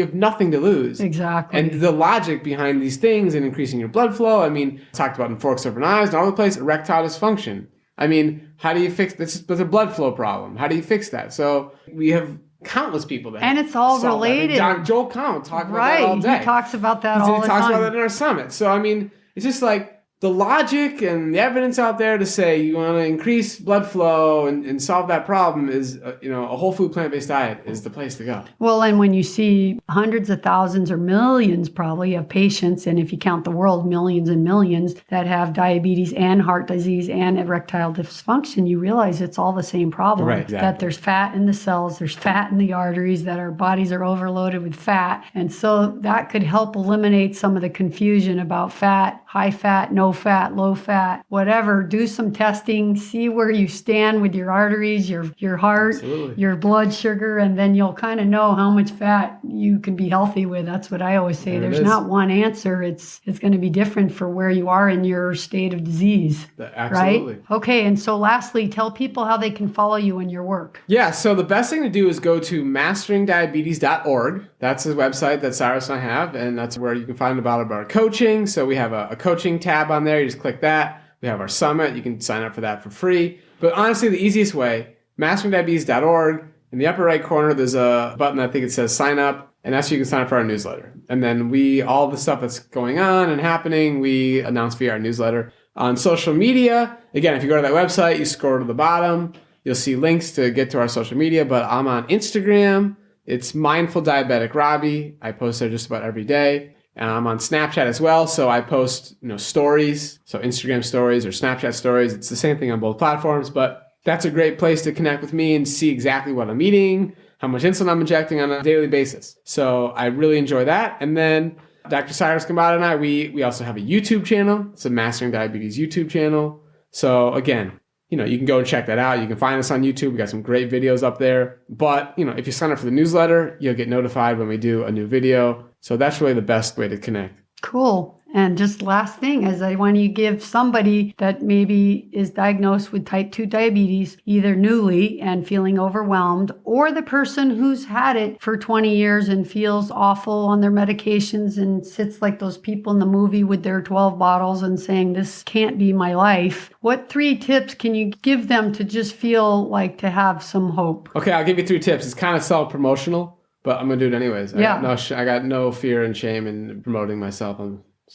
have nothing to lose. Exactly. And the logic behind these things and increasing your blood flow, I mean, talked about in Forks Over Knives and all the place, erectile dysfunction. I mean, how do you fix this? There's a blood flow problem. How do you fix that? So we have countless people that and it's all related. Joel Kahn talks about that all day. He talks about that all the time. He talks about that in our summit. So I mean, it's just like the logic and the evidence out there to say you want to increase blood flow and solve that problem is, a whole food plant-based diet is the place to go. Well, and when you see hundreds of thousands or millions probably of patients, and if you count the world, millions and millions that have diabetes and heart disease and erectile dysfunction, you realize it's all the same problem. Right, exactly. That there's fat in the cells, there's fat in the arteries, that our bodies are overloaded with fat. And so that could help eliminate some of the confusion about fat, high fat, no fat, low fat, whatever. Do some testing, see where you stand with your arteries, your heart, Absolutely. your blood sugar, and then you'll kind of know how much fat you can be healthy with. That's what I always say. There's not one answer. It's going to be different for where you are in your state of disease. Absolutely. Right? Okay, and so lastly, tell people how they can follow you in your work. Yeah, so the best thing to do is go to masteringdiabetes.org. That's the website that Cyrus and I have, and that's where you can find about our coaching. So we have a coaching tab on there. You just click that. We have our summit. You can sign up for that for free. But honestly, the easiest way, masteringdiabetes.org. In the upper right corner, there's a button, I think it says sign up, and that's where you can sign up for our newsletter. And then all the stuff that's going on and happening, we announce via our newsletter. On social media, again, if you go to that website, you scroll to the bottom, you'll see links to get to our social media, but I'm on Instagram. It's Mindful Diabetic Robby. I post there just about every day. And I'm on Snapchat as well, so I post stories, so Instagram stories or Snapchat stories. It's the same thing on both platforms, but that's a great place to connect with me and see exactly what I'm eating, how much insulin I'm injecting on a daily basis. So I really enjoy that. And then Dr. Cyrus Kambata and I, we also have a YouTube channel. It's a Mastering Diabetes YouTube channel. So again, you can go and check that out. You can find us on YouTube. We got some great videos up there. But, if you sign up for the newsletter, you'll get notified when we do a new video. So that's really the best way to connect. Cool. And just last thing is I want you to give somebody that maybe is diagnosed with type 2 diabetes, either newly and feeling overwhelmed, or the person who's had it for 20 years and feels awful on their medications and sits like those people in the movie with their 12 bottles and saying, this can't be my life. What 3 tips can you give them to just feel like to have some hope? Okay, I'll give you 3 tips. It's kind of self-promotional, but I'm going to do it anyways. Yeah. I got no fear and shame in promoting myself.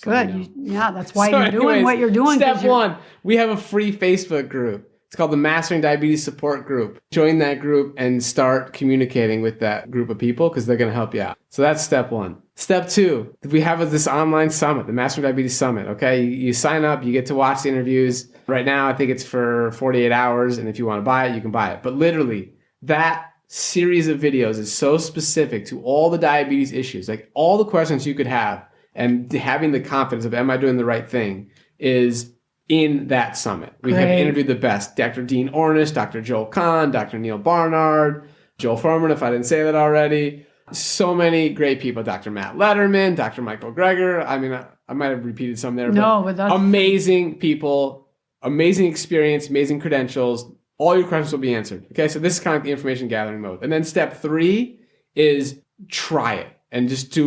Good. That's why you're doing what you're doing. Step 1, we have a free Facebook group. It's called the Mastering Diabetes Support Group. Join that group and start communicating with that group of people because they're going to help you out. So that's step 1. Step 2, we have this online summit, the Mastering Diabetes Summit. Okay, you sign up, you get to watch the interviews. Right now, I think it's for 48 hours, and if you want to buy it, you can buy it. But literally, that series of videos is so specific to all the diabetes issues, like all the questions you could have, and having the confidence of, am I doing the right thing, is in that summit. We have interviewed the best. Dr. Dean Ornish, Dr. Joel Kahn, Dr. Neil Barnard, Joel Furman, if I didn't say that already. So many great people. Dr. Matt Letterman, Dr. Michael Greger. I mean, I might have repeated some there, but amazing people, amazing experience, amazing credentials. All your questions will be answered. Okay, so this is kind of the information gathering mode. And then step 3 is try it. And just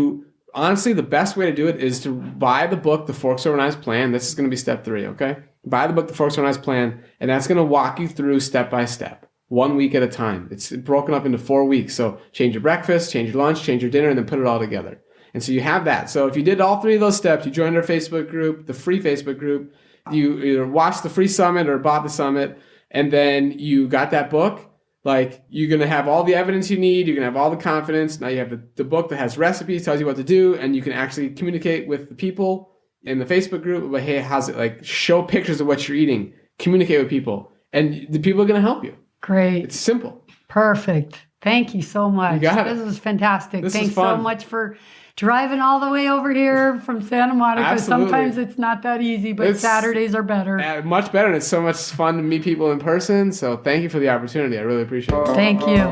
honestly, the best way to do it is to buy the book, The Forks Over Knives Plan. This is going to be step 3, okay? Buy the book, The Forks Over Knives Plan, and that's going to walk you through step by step, 1 week at a time. It's broken up into 4 weeks. So change your breakfast, change your lunch, change your dinner, and then put it all together. And so you have that. So if you did all 3 of those steps, you joined our Facebook group, the free Facebook group, you either watched the free summit or bought the summit, and then you got that book, like you're going to have all the evidence you need. You're going to have all the confidence. Now you have the book that has recipes, tells you what to do, and you can actually communicate with the people in the Facebook group about, hey, how's it? Like show pictures of what you're eating, communicate with people, and the people are going to help you. Great. It's simple. Perfect. Thank you so much. You got it. This was fantastic. Thanks so much for driving all the way over here from Santa Monica. Absolutely. Sometimes it's not that easy, but Saturdays are better. Much better, and it's so much fun to meet people in person. So thank you for the opportunity. I really appreciate it. Thank you.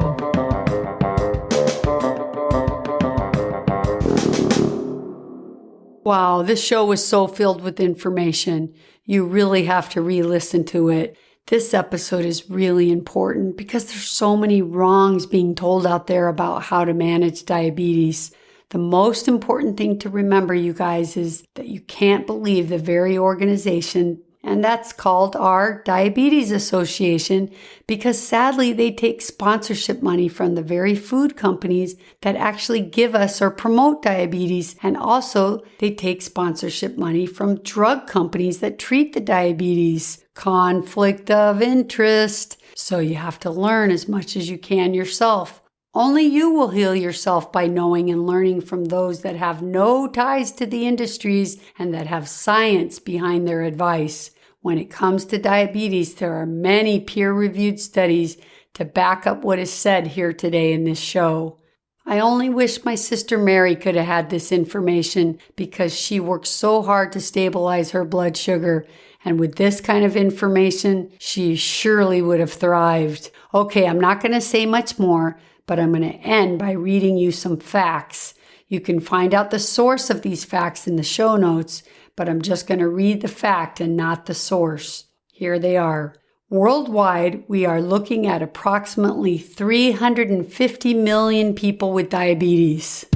Wow, this show was so filled with information. You really have to re-listen to it. This episode is really important because there's so many wrongs being told out there about how to manage diabetes. The most important thing to remember, you guys, is that you can't believe the very organization and that's called our Diabetes Association because sadly they take sponsorship money from the very food companies that actually give us or promote diabetes, and also they take sponsorship money from drug companies that treat the diabetes. Conflict of interest. So you have to learn as much as you can yourself. Only you will heal yourself by knowing and learning from those that have no ties to the industries and that have science behind their advice. When it comes to diabetes, there are many peer-reviewed studies to back up what is said here today in this show. I only wish my sister Mary could have had this information because she worked so hard to stabilize her blood sugar, and with this kind of information, she surely would have thrived. Okay, I'm not going to say much more, but I'm going to end by reading you some facts. You can find out the source of these facts in the show notes, but I'm just going to read the fact and not the source. Here they are. Worldwide, we are looking at approximately 350 million people with diabetes.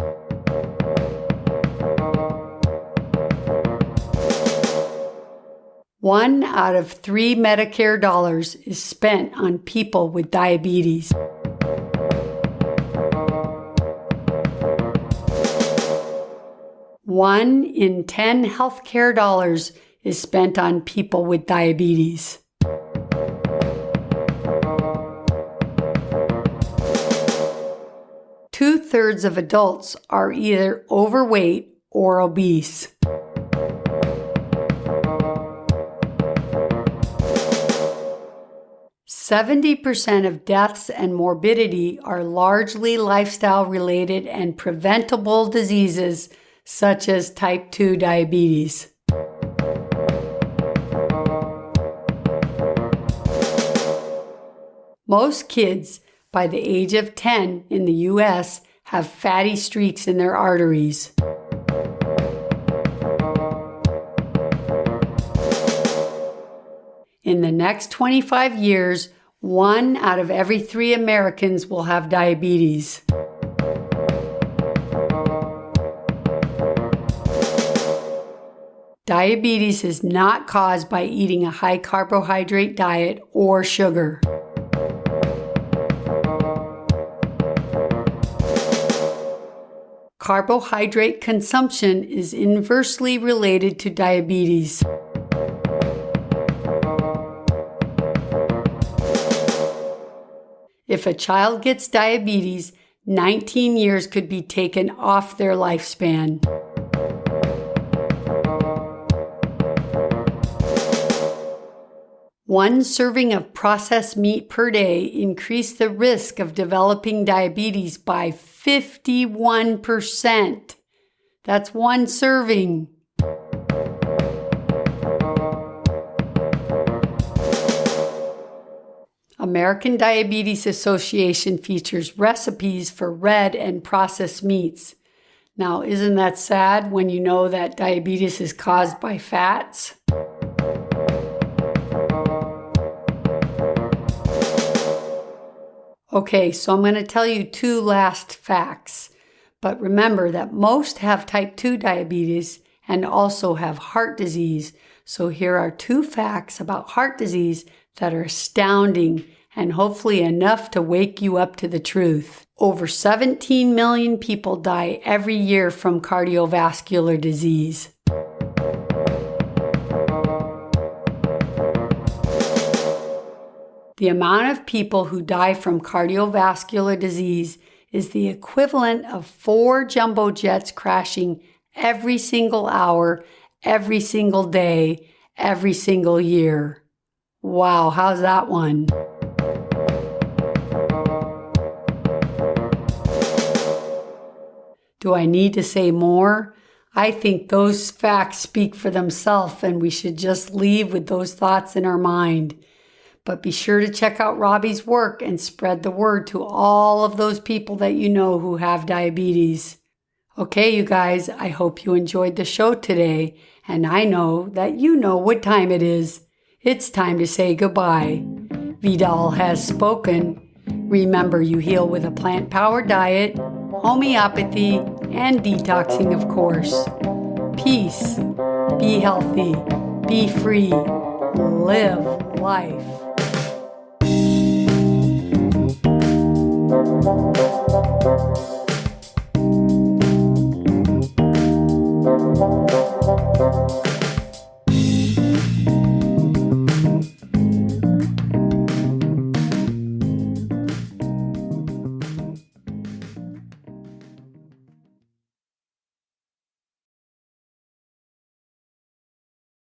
One out of 3 Medicare dollars is spent on people with diabetes. One in 10 healthcare dollars is spent on people with diabetes. Two-thirds of adults are either overweight or obese. %70 of deaths and morbidity are largely lifestyle-related and preventable diseases such as type 2 diabetes. Most kids by the age of 10 in the U.S. have fatty streaks in their arteries. In the next 25 years, 1 out of every 3 Americans will have diabetes. Diabetes is not caused by eating a high carbohydrate diet or sugar. Carbohydrate consumption is inversely related to diabetes. If a child gets diabetes, 19 years could be taken off their lifespan. One serving of processed meat per day increased the risk of developing diabetes by 51%. That's one serving. American Diabetes Association features recipes for red and processed meats. Now, isn't that sad when you know that diabetes is caused by fats? Okay, so I'm going to tell you 2 last facts. But remember that most have type 2 diabetes and also have heart disease. So here are 2 facts about heart disease that are astounding and hopefully enough to wake you up to the truth. Over 17 million people die every year from cardiovascular disease. The amount of people who die from cardiovascular disease is the equivalent of 4 jumbo jets crashing every single hour, every single day, every single year. Wow, how's that one? Do I need to say more? I think those facts speak for themselves and we should just leave with those thoughts in our mind. But be sure to check out Robby's work and spread the word to all of those people that you know who have diabetes. Okay, you guys, I hope you enjoyed the show today, and I know that you know what time it is. It's time to say goodbye. Vidal has spoken. Remember, you heal with a plant-powered diet, homeopathy, and detoxing, of course. Peace. Be healthy. Be free. live life.